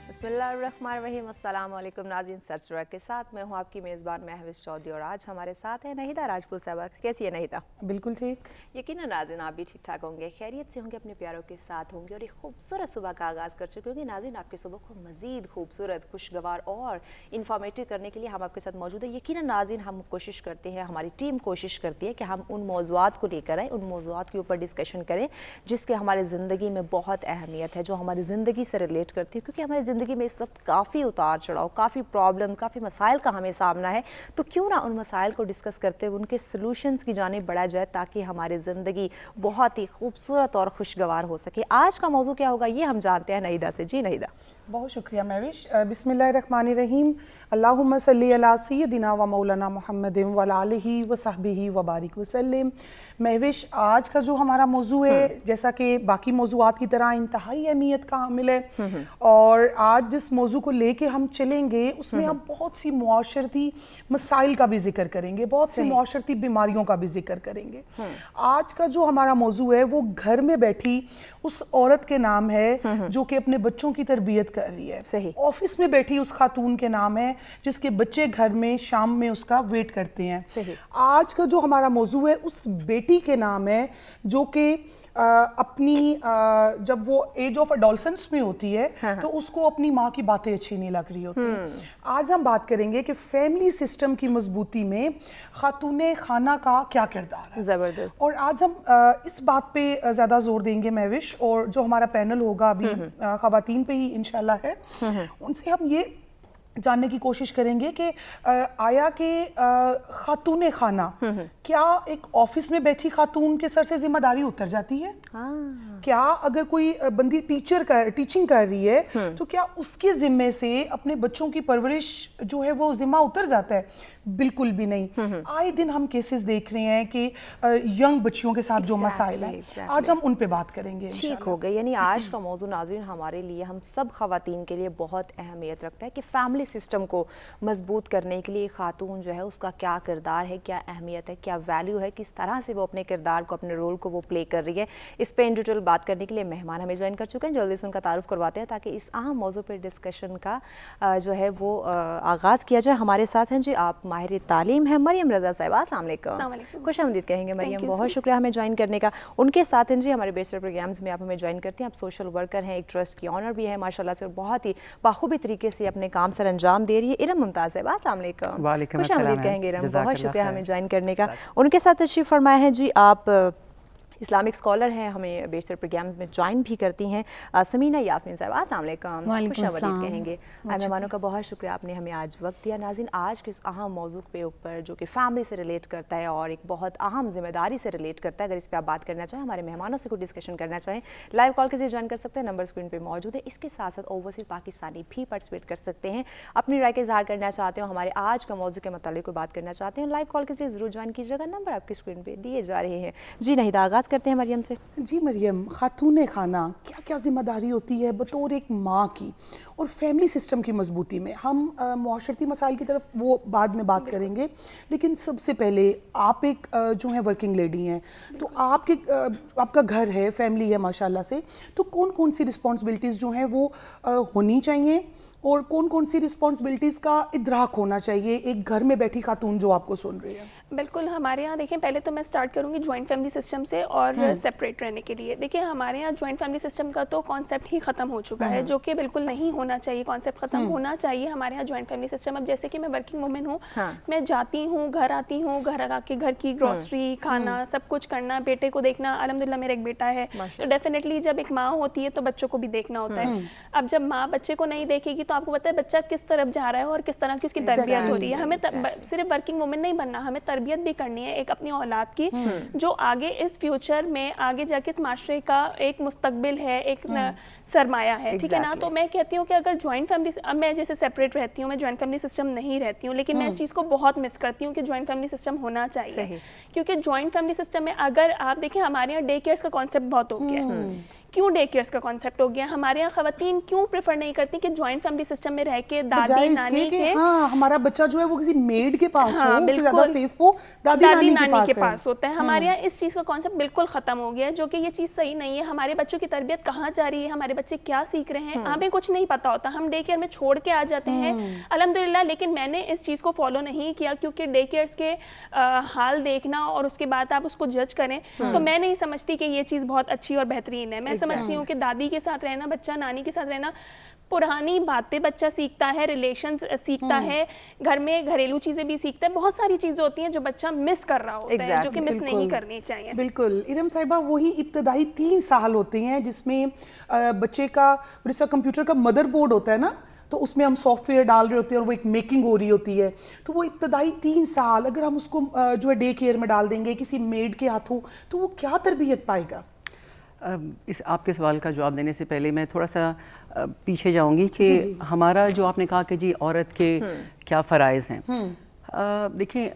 बिस्मिल्लाहिर्रहमानिर्रहीम। अस्सलाम वालेकुम नाज़रीन, सर्च के साथ मैं हूँ आपकी मेज़बान महविश चौधरी और आज हमारे साथ है नहिदा राजपूत साहबा। कैसी है नहिदा? बिल्कुल ठीक। यकीनन नाज़रीन आप भी ठीक ठाक होंगे, खैरियत से होंगे, अपने प्यारों के साथ होंगे और एक खूबसूरत सुबह का आगाज़ कर चुके होंगे। नाज़रीन आपकी सुबह को मज़ीद खूबसूरत, खुशगवार और इन्फॉर्मेटिव करने के लिए हम आपके साथ मौजूद हैं। यकीनन नाज़रीन हम कोशिश करते हैं, हमारी टीम कोशिश करती है कि हम उन मौज़ूआत को लेकर आएँ, उन मौज़ूआत के ऊपर डिस्कशन करें जिसके हमारी ज़िंदगी में बहुत अहमियत है, जो हमारी ज़िंदगी से रिलेट करती है, क्योंकि हमारी ज़िंदगी में इस वक्त काफ़ी उतार चढ़ाव, काफ़ी प्रॉब्लम, काफ़ी मसाइल का हमें सामना है। तो क्यों ना उन मसाइल को डिस्कस करते हुए उनके सलूशंस की जानिब बढ़ा जाए ताकि हमारी ज़िंदगी बहुत ही खूबसूरत और खुशगवार हो सके। आज का मौजू क्या होगा ये हम जानते हैं नहिदा से। जी नहिदा। बहुत शुक्रिया महविश। बिस्मिल्लाहिर्रहमानिर्रहीम। अल्लाहुम्मा सल्ली अला सय्यदिना व मौलाना मुहम्मदिन व आलिहि व सहबिहि व बारिक वसल्लम। महविश आज का जो हमारा मौजू है, जैसा कि बाकी मौजूआत की तरह इंतहाई अहमियत का हामिल है और आज जिस मौजू को लेके हम चलेंगे उसमें हम बहुत सी मुआशरती मसाइल का भी जिक्र करेंगे, बहुत सी मुआशरती बीमारियों का भी जिक्र करेंगे। आज का जो हमारा मौजू है वो घर में बैठी उस औरत के नाम है जो कि अपने बच्चों की तरबियत कर रही है। ऑफिस में बैठी उस खातून के नाम है जिसके बच्चे घर में शाम में उसका वेट करते हैं। आज का जो हमारा मौजू है उस बेटी के नाम है जो कि अपनी जब वो एज ऑफ एडोलसेंस में होती है तो उसको अपनी माँ की बातें अच्छी नहीं लग रही होती। आज हम बात करेंगे कि फैमिली सिस्टम की मजबूती में खातूने खाना का क्या किरदार है। ज़बरदस्त। और आज हम इस बात पे ज़्यादा जोर देंगे महविश, और जो हमारा पैनल होगा अभी ख़वातीन पे ही इंशाल्लाह है, उनसे हम ये जानने की कोशिश करेंगे कि आया कि खातूने खाना क्या एक ऑफिस में बैठी खातून के सर से जिम्मेदारी उतर जाती है? क्या अगर कोई बंदी टीचिंग कर रही है तो क्या उसके जिम्मे से अपने बच्चों की परवरिश जो है वो जिम्मा उतर जाता है? बिल्कुल भी नहीं। आए दिन हम केसेस देख रहे हैं कि यंग बच्चियों के साथ जो मसाइल है, आज हम उन पे बात करेंगे। ठीक हो गई। यानी आज का मौजू नाज़रीन हमारे लिए, हम सब ख़वातीन के लिए बहुत अहमियत रखता है कि फैमिली सिस्टम को मजबूत करने के लिए खातून जो है उसका क्या किरदार है, क्या अहमियत है, क्या वैल्यू है, किस तरह से वो अपने किरदार को, अपने रोल को वो प्ले कर रही है। इस पे इन डिटेल बात करने के लिए मेहमान हमें ज्वाइन कर चुके हैं। जल्दी से उनका तारुफ करवाते हैं ताकि इस अहम मौजू पर डिस्कशन का जो है वो आगाज़ किया जाए। हमारे साथ हैं जी आप माहिर तालीम है मरियम रज़ा साहिबा। अस्सलाम वालेकुम, खुश आमदीद कहेंगे मरियम, बहुत शुक्रिया हमें ज्वाइन करने का। उनके साथ हैं जी हमारे बैचलर प्रोग्राम्स में आप हमें ज्वाइन करते हैं, आप सोशल वर्कर हैं, एक ट्रस्ट की ऑनर भी है माशाल्लाह से, और बहुत ही बाखूबी तरीके से अपने काम सर अंजाम दे रही है। इरम मुमताज़ साहिबा, अस्सलाम वालेकुम, खुश आमदीद कहेंगे इरम, बहुत शुक्रिया हमें ज्वाइन करने का। उनके साथ तशरीफ़ फरमाए हैं जी आप इस्लामिक स्कॉलर हैं, हमें बेशतर प्रोग्राम्स में ज्वाइन भी करती हैं समीना यास्मीन साहब। अस्सलाम वालेकुम, खुश आमदीद कहेंगे। मेहमानों का बहुत शुक्रिया, आपने हमें आज वक्त दिया। नाज़रीन आज के इस अहम मौजू पे ऊपर जो कि फैमिली से रिलेट करता है और एक बहुत अहम जिम्मेदारी से रिलेट करता है, अगर इस पर आप बात करना चाहें, हमारे मेहमानों से कोई डिस्कशन करना चाहें, लाइव कॉल के जरिए ज्वाइन कर सकते हैं, नंबर स्क्रीन पर मौजूद है। इसके साथ साथ ओवरसीज पाकिस्तानी भी पार्टिसिपेट कर सकते हैं, अपनी राय का इजहार करना चाहते हो, हमारे आज का मौजू के मतलब कोई बात करना चाहते हैं, लाइव कॉल के जरिए ज़रूर ज्वाइन कीजिएगा, नंबर आपकी स्क्रीन पर दिए जा रहे हैं। जी नहिदा, आगाज़ करते हैं मरियम से। जी मरियम, खातूने खाना क्या क्या जिम्मेदारी होती है बतौर एक माँ की, और फैमिली सिस्टम की मजबूती में? हम मुआशरती मसाइल की तरफ वो बाद में बात करेंगे, लेकिन सबसे पहले आप एक जो है वर्किंग लेडी हैं, तो आपका घर है, फैमिली है माशाल्लाह से, तो कौन कौन सी रिस्पॉन्सिबिलिटीज़ जो हैं वो होनी चाहिए और कौन कौन सी रिस्पॉन्सिबिलिटीज़ का इदराक होना चाहिए एक घर में बैठी खातून जो आपको सुन रही है? बिल्कुल, हमारे यहाँ देखें, पहले तो मैं स्टार्ट करूँगी जॉइंट फैमिली सिस्टम से और सेपरेट रहने के लिए। देखिए हमारे यहाँ जॉइंट फैमिली सिस्टम का तो कॉन्सेप्ट ही ख़त्म हो चुका है, जो कि बिल्कुल नहीं होना चाहिए। कॉन्सेप्ट ख़त्म होना चाहिए हमारे यहाँ जॉइंट फैमिली सिस्टम। अब जैसे कि मैं वर्किंग वुमेन हूँ, मैं जाती हूँ, घर आती हूँ, घर आके घर की ग्रोसरी, खाना, सब कुछ करना, बेटे को देखना। अल्हम्दुलिल्लाह मेरा एक बेटा है, तो डेफिनेटली जब एक माँ होती है तो बच्चों को भी देखना होता है। अब जब माँ बच्चे को नहीं देखेगी तो आपको पता है बच्चा किस तरफ जा रहा है और किस तरह की उसकी तरबियत हो रही है। हमें सिर्फ वर्किंग वुमेन नहीं बनना, हमें तरबियत भी करनी है एक अपनी औलाद की, जो आगे इस फ्यूचर में आगे जाके इस माशरे का एक मुस्तकबिल है, एक सरमाया है, ठीक है ना। तो मैं कहती हूँ कि अगर जॉइंट फैमिली, अब मैं जैसे सेपरेट रहती हूँ, मैं जॉइंट फैमिली सिस्टम नहीं रहती हूँ, लेकिन मैं इस चीज़ को बहुत मिस करती हूँ कि जॉइंट फैमिली सिस्टम होना चाहिए। क्योंकि जॉइंट फैमिली सिस्टम में अगर आप देखें, हमारे यहाँ डे केयर्स का कॉन्सेप्ट बहुत हो गया है کیوں ڈے کیئرس کا کانسیپٹ ہو گیا. ہمارے یہاں خواتین کیوں پریفر نہیں کرتی کہ جوائنٹ فیملی سسٹم میں رہ کے دادی نانی کے, ہاں ہمارا بچہ جو ہے وہ کسی میڈ کے پاس ہو, اس سے زیادہ سیف ہو دادی نانی کے پاس ہوتا ہے. ہمارے یہاں اس چیز کا کانسیپٹ بالکل ختم ہو گیا ہے, جو کہ یہ چیز صحیح نہیں ہے. ہمارے بچوں کی تربیت کہاں جا رہی ہے, ہمارے بچے کیا سیکھ رہے ہیں, ہمیں کچھ نہیں پتا ہوتا. ہم ڈے کیئر میں چھوڑ کے آ جاتے ہیں الحمدللہ, لیکن میں نے اس چیز کو فالو نہیں کیا, کیونکہ ڈے کیئرس کے حال دیکھنا اور اس کے بعد آپ اس کو جج کریں, تو میں نہیں سمجھتی کہ یہ چیز بہت اچھی اور بہترین ہے. میں سمجھتی ہوں کہ دادی کے ساتھ رہنا, بچہ نانی کے ساتھ رہنا, پرانی باتیں بچہ سیکھتا ہے, ریلیشنز سیکھتا ہے, گھر میں گھریلو چیزیں بھی سیکھتا ہے. بہت ساری چیزیں ہوتی ہیں جو بچہ مس کر رہا ہوتا ہے, جو کہ مس نہیں کرنی چاہیے. بالکل ارم صاحبہ, وہی ابتدائی 3 سال ہوتے ہیں جس میں بچے کا جیسا کمپیوٹر کا مدر بورڈ ہوتا ہے نا, تو اس میں ہم سافٹ ویئر ڈال رہے ہوتے ہیں اور وہ ایک میکنگ ہو رہی ہوتی ہے. تو وہ ابتدائی 3 سال اگر ہم اس کو جو ہے ڈے کیئر میں ڈال دیں گے کسی میڈ کے ہاتھوں, تو وہ کیا تربیت پائے گا؟ اس آپ کے سوال کا جواب دینے سے پہلے میں تھوڑا سا پیچھے جاؤں گی کہ ہمارا جو آپ نے کہا کہ جی عورت کے کیا فرائض ہیں. دیکھیں,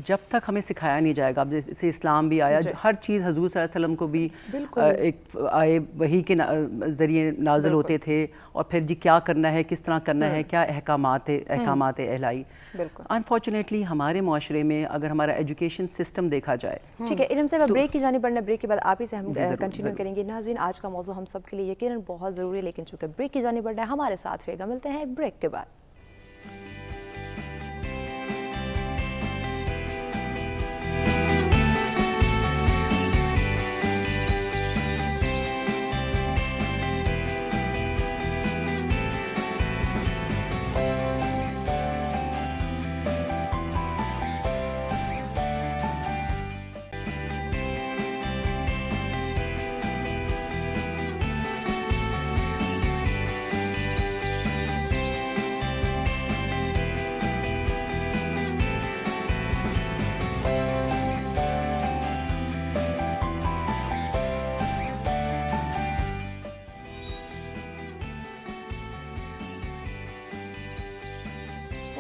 جب تک ہمیں سکھایا نہیں جائے گا, اب جیسے اسلام بھی آیا, ہر چیز حضور صلی اللہ علیہ وسلم کو بھی ایک آئے وحی کے ذریعے نازل ہوتے تھے, اور پھر جی کیا کرنا ہے, کس طرح کرنا ہے, کیا احکامات الہی. انفارچونیٹلی ہمارے معاشرے میں اگر ہمارا ایجوکیشن سسٹم دیکھا جائے. ٹھیک ہے ارم صاحب, بریک کی جانب بڑھنا, بریک کے بعد آپ ہی سے ہم کنٹینیو کریں گے. ناظرین, آج کا موضوع ہم سب کے لیے یقیناً بہت ضروری ہے, لیکن چونکہ بریک کی جانب بڑھنا ہے, ہمارے ساتھ رہے گا. ملتے ہیں بریک کے بعد.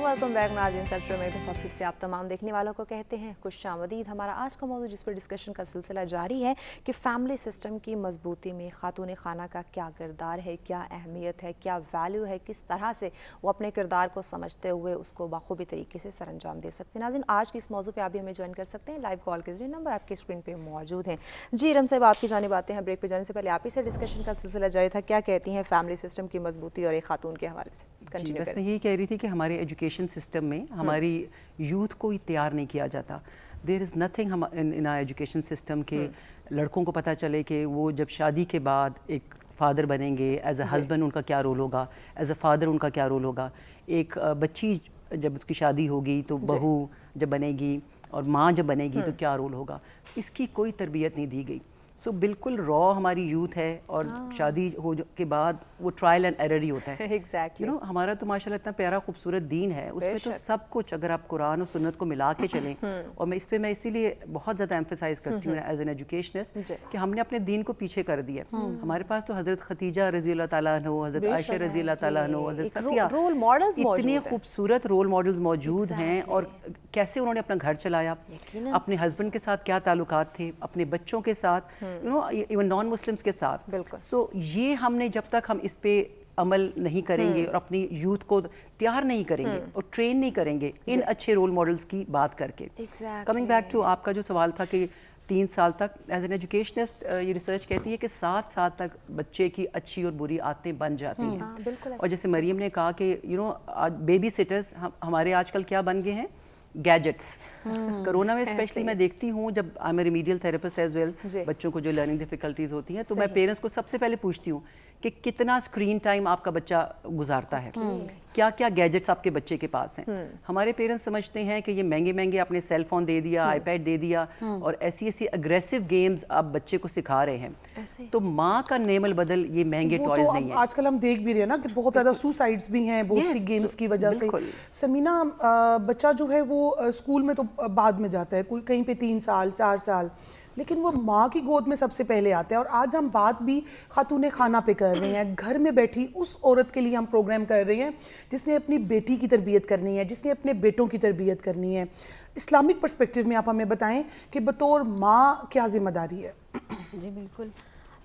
ویلکم بیک ناظرین. سب میں ایک دفعہ پھر سے آپ تمام دیکھنے والوں کو کہتے ہیں خوش آمدید. ہمارا آج کا موضوع جس پر ڈسکشن کا سلسلہ جاری ہے کہ فیملی سسٹم کی مضبوطی میں خاتون خانہ کا کیا کردار ہے, کیا اہمیت ہے, کیا ویلیو ہے, کس طرح سے وہ اپنے کردار کو سمجھتے ہوئے اس کو بخوبی طریقے سے سر انجام دے سکتے ہیں. ناظرین, آج کی اس موضوع پہ آپ بھی ہمیں جوائن کر سکتے ہیں لائیو کال کے ذریعے, نمبر آپ کے اسکرین پہ موجود ہیں. جی ارم صاحب, آپ کی جانب آتے ہیں. بریک پہ جانے سے پہلے آپ ہی سے ڈسکشن کا سلسلہ جاری تھا, کیا کہتی ہیں فیملی سسٹم کی مضبوطی اور ایک خاتون کے حوالے سے؟ بس میں یہی کہہ رہی تھی کہ ہمارے ایجوکیشن سسٹم میں ہماری یوتھ کو تیار نہیں کیا جاتا. There is nothing in our education system کہ لڑکوں کو پتہ چلے کہ وہ جب شادی کے بعد ایک فادر بنیں گے, ایز اے ہسبینڈ ان کا کیا رول ہوگا, ایز اے فادر ان کا کیا رول ہوگا. ایک بچی جب اس کی شادی ہوگی تو بہو جب بنے گی اور ماں جب بنے گی تو کیا رول ہوگا, اس کی کوئی تربیت نہیں دی گئی. سو بالکل را ہماری یوتھ ہے, اور شادی ہو کے بعد وہ ٹرائل اینڈ ایرر ہی ہوتا ہے. ایگزیکٹلی, ہمارا تو ماشاء اللہ اتنا پیارا خوبصورت دین ہے, اس میں تو سب کچھ اگر آپ قرآن اور سنت کو ملا کے چلیں, اور میں اس پہ میں اسی لیے بہت زیادہ ایمفسائز کرتی ہوں ایز این ایجوکیشنسٹ کہ ہم نے اپنے دین کو پیچھے کر دیا. ہمارے پاس تو حضرت خدیجہ رضی اللہ تعالیٰ عنہ, حضرت عائشہ رضی اللہ تعالیٰ عنہ, حضرت صفیہ, رول ماڈلز اتنے خوبصورت رول ماڈلز موجود ہیں, اور کیسے انہوں نے اپنا گھر چلایا, اپنے ہسبینڈ کے ساتھ کیا تعلقات تھے, اپنے بچوں کے ساتھ, ایون نان مسلمس کے ساتھ. سو یہ ہم نے جب تک ہم اس پہ عمل نہیں کریں گے اور اپنی یوتھ کو تیار نہیں کریں گے اور ٹرین نہیں کریں گے ان اچھے رول ماڈلز کی بات کر کے. کمنگ بیک ٹو آپ کا جو سوال تھا کہ 3 سال تک, ایز این ایجوکیشنسٹ یہ ریسرچ کہتی ہے کہ 7 سال تک بچے کی اچھی اور بری عادتیں بن جاتی ہیں. اور جیسے مریم نے کہا کہ بیبی سٹرز ہمارے آج کل کیا بن گئے ہیں, گیجٹس. کرونا میں اسپیشلی میں دیکھتی ہوں جب I am a remedial therapist as well, بچوں کو جو لرننگ ڈیفیکلٹیز ہوتی ہیں, تو میں پیرنٹس کو سب سے پہلے پوچھتی ہوں کہ کتنا اسکرین ٹائم آپ کا بچہ گزارتا ہے, کیا کیا گیجٹس آپ کے بچے کے پاس ہیں. ہمارے پیرنٹس سمجھتے ہیں کہ یہ مہنگے مہنگے اپنے سیل فون دے دیا, آئی پیڈ دے دیا, اور ایسی ایسی اگریسو گیمز آپ بچے کو سکھا رہے ہیں. تو ماں کا نعم البدل یہ مہنگے ٹوائز نہیں ہیں. آج کل ہم دیکھ بھی رہے ہیں نا کہ بہت زیادہ سوسائڈس بھی ہیں بہت سی گیمز کی وجہ سے. سمینا, بچہ جو ہے وہ اسکول میں تو بعد میں جاتا ہے, کوئی کہیں پہ 3 سال 4 سال, لیکن وہ ماں کی گود میں سب سے پہلے آتا ہے. اور آج ہم بات بھی خاتون خانہ پہ کر رہے ہیں, گھر میں بیٹھی اس عورت کے لیے ہم پروگرام کر رہے ہیں جس نے اپنی بیٹی کی تربیت کرنی ہے, جس نے اپنے بیٹوں کی تربیت کرنی ہے. اسلامک پرسپیکٹیو میں آپ ہمیں بتائیں کہ بطور ماں کیا ذمہ داری ہے؟ جی بالکل,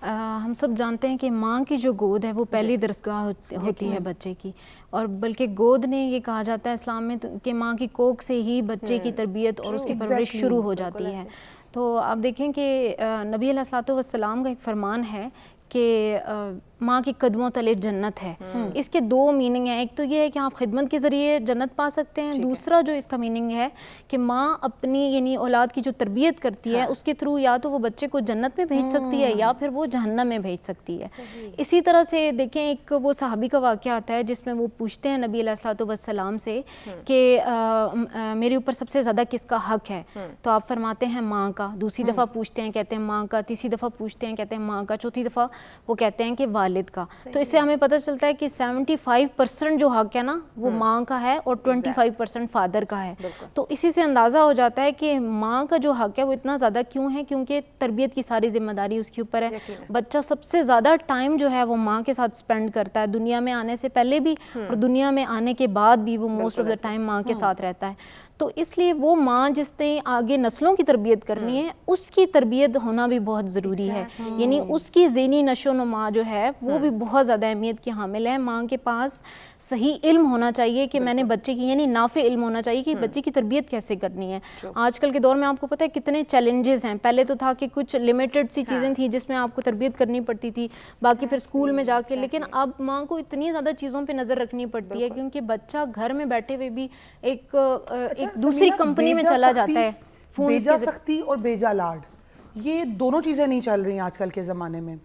ہم سب جانتے ہیں کہ ماں کی جو گود ہے وہ پہلی درسگاہ ہوتی ہے بچے کی، اور بلکہ گود نے یہ کہا جاتا ہے اسلام میں کہ ماں کی کوکھ سے ہی بچے کی تربیت اور اس کی پرورش شروع ہو جاتی ہے. تو آپ دیکھیں کہ نبی علیہ الصلوۃ والسلام کا ایک فرمان ہے کہ ماں کی قدموں تلے جنت ہے. اس کے دو میننگ ہیں. ایک تو یہ ہے کہ آپ خدمت کے ذریعے جنت پا سکتے ہیں، دوسرا جو اس کا میننگ ہے کہ ماں اپنی یعنی اولاد کی جو تربیت کرتی ہے اس کے تھرو یا تو وہ بچے کو جنت میں بھیج سکتی ہے یا پھر وہ جہنم میں بھیج سکتی ہے. اسی طرح سے دیکھیں ایک وہ صحابی کا واقعہ آتا ہے جس میں وہ پوچھتے ہیں نبی علیہ الصلوۃ والسلام سے کہ میرے اوپر سب سے زیادہ کس کا حق ہے؟ تو آپ فرماتے ہیں ماں کا. دوسری دفعہ پوچھتے ہیں کہتے ہیں ماں کا. تیسری دفعہ پوچھتے ہیں کہتے ہیں ماں کا. چوتھی دفعہ وہ کہتے ہیں کہ والد کا. تو اس سے ہمیں پتہ چلتا ہے کہ 75% جو حق ہے نا وہ ماں کا ہے اور 25% فادر کا ہے. تو اسی سے اندازہ ہو جاتا ہے کہ ماں کا جو حق ہے وہ اتنا زیادہ کیوں ہے، کیونکہ تربیت کی ساری ذمہ داری اس کے اوپر ہے. بچہ سب سے زیادہ ٹائم جو ہے وہ ماں کے ساتھ سپینڈ کرتا ہے، دنیا میں آنے سے پہلے بھی اور دنیا میں آنے کے بعد بھی وہ موسٹ آف دا ٹائم ماں کے ساتھ رہتا ہے. تو اس لیے وہ ماں جس نے آگے نسلوں کی تربیت کرنی ہے اس کی تربیت ہونا بھی بہت ضروری ہے. یعنی اس کی ذہنی نشو و نما جو ہے وہ بھی بہت زیادہ اہمیت کی حامل ہے. ماں کے پاس صحیح علم ہونا چاہیے کہ میں نے بچے کی یعنی نافع علم ہونا چاہیے کہ بچے کی تربیت کیسے کرنی ہے. آج کل کے دور میں آپ کو پتہ ہے کتنے چیلنجز ہیں. پہلے تو تھا کہ کچھ لمیٹڈ سی چیزیں تھیں جس میں آپ کو تربیت کرنی پڑتی تھی، باقی پھر اسکول میں جا کے. لیکن اب ماں کو اتنی زیادہ چیزوں پہ نظر رکھنی پڑتی ہے کیونکہ بچہ گھر میں بیٹھے ہوئے بھی ایک دوسری کمپنی میں چلا جاتا ہے. بیجا سختی اور بیجا لاڈ، یہ دونوں چیزیں نہیں چل رہی ہیں آج کل کے زمانے میں.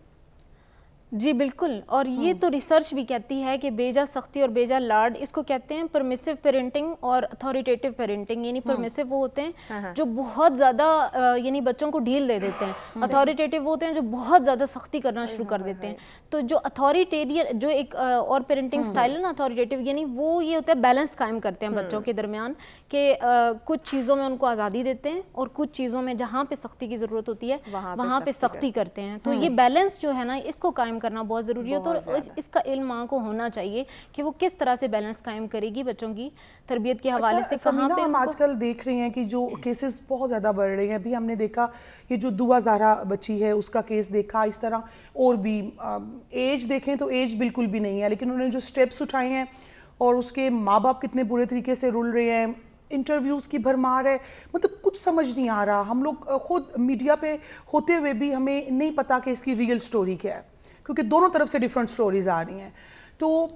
جی بالکل. اور یہ تو ریسرچ بھی کہتی ہے کہ بیجا سختی اور بیجا لاڈ اس کو کہتے ہیں پرمیسو پیرنٹنگ اور اتھارٹیٹیو پیرنٹنگ. یعنی پرمیسو وہ ہوتے ہیں جو بہت زیادہ یعنی بچوں کو ڈھیل دے دیتے ہیں، اتھارٹیٹیو وہ ہوتے ہیں جو بہت زیادہ سختی کرنا شروع کر دیتے ہیں. تو جو اتھارٹیرین جو ایک اور پیرنٹنگ سٹائل ہے نا اتھارٹیٹیو، یعنی وہ یہ ہوتا ہے بیلنس قائم کرتے ہیں بچوں کے درمیان کہ کچھ چیزوں میں ان کو آزادی دیتے ہیں اور کچھ چیزوں میں جہاں پہ سختی کی ضرورت ہوتی ہے وہاں پہ سختی کرتے ہیں. تو یہ بیلنس جو ہے نا اس کو قائم کرنا بہت ضروری ہے. تو اس کا علم ماں کو ہونا چاہیے کہ وہ کس طرح سے بیلنس قائم کرے گی بچوں کی تربیت کے حوالے سے. کہاں پہ ہم آج کل دیکھ رہے ہیں کہ جو کیسز بہت زیادہ بڑھ رہے ہیں. ابھی ہم نے دیکھا یہ جو دعا زہرا بچی ہے اس کا کیس دیکھا. اس طرح اور بھی ایج دیکھیں تو ایج بالکل بھی نہیں ہے، لیکن انہوں نے جو سٹیپس اٹھائے ہیں اور اس کے ماں باپ کتنے برے طریقے سے رول رہے ہیں، انٹرویوز کی بھرمار ہے. مطلب کچھ سمجھ نہیں آ رہا. ہم لوگ خود میڈیا پہ ہوتے ہوئے بھی ہمیں نہیں پتا کہ اس کی ریئل سٹوری کیا ہے، کیونکہ دونوں طرف سے ڈیفرنٹ سٹوریز آ رہی ہیں. تو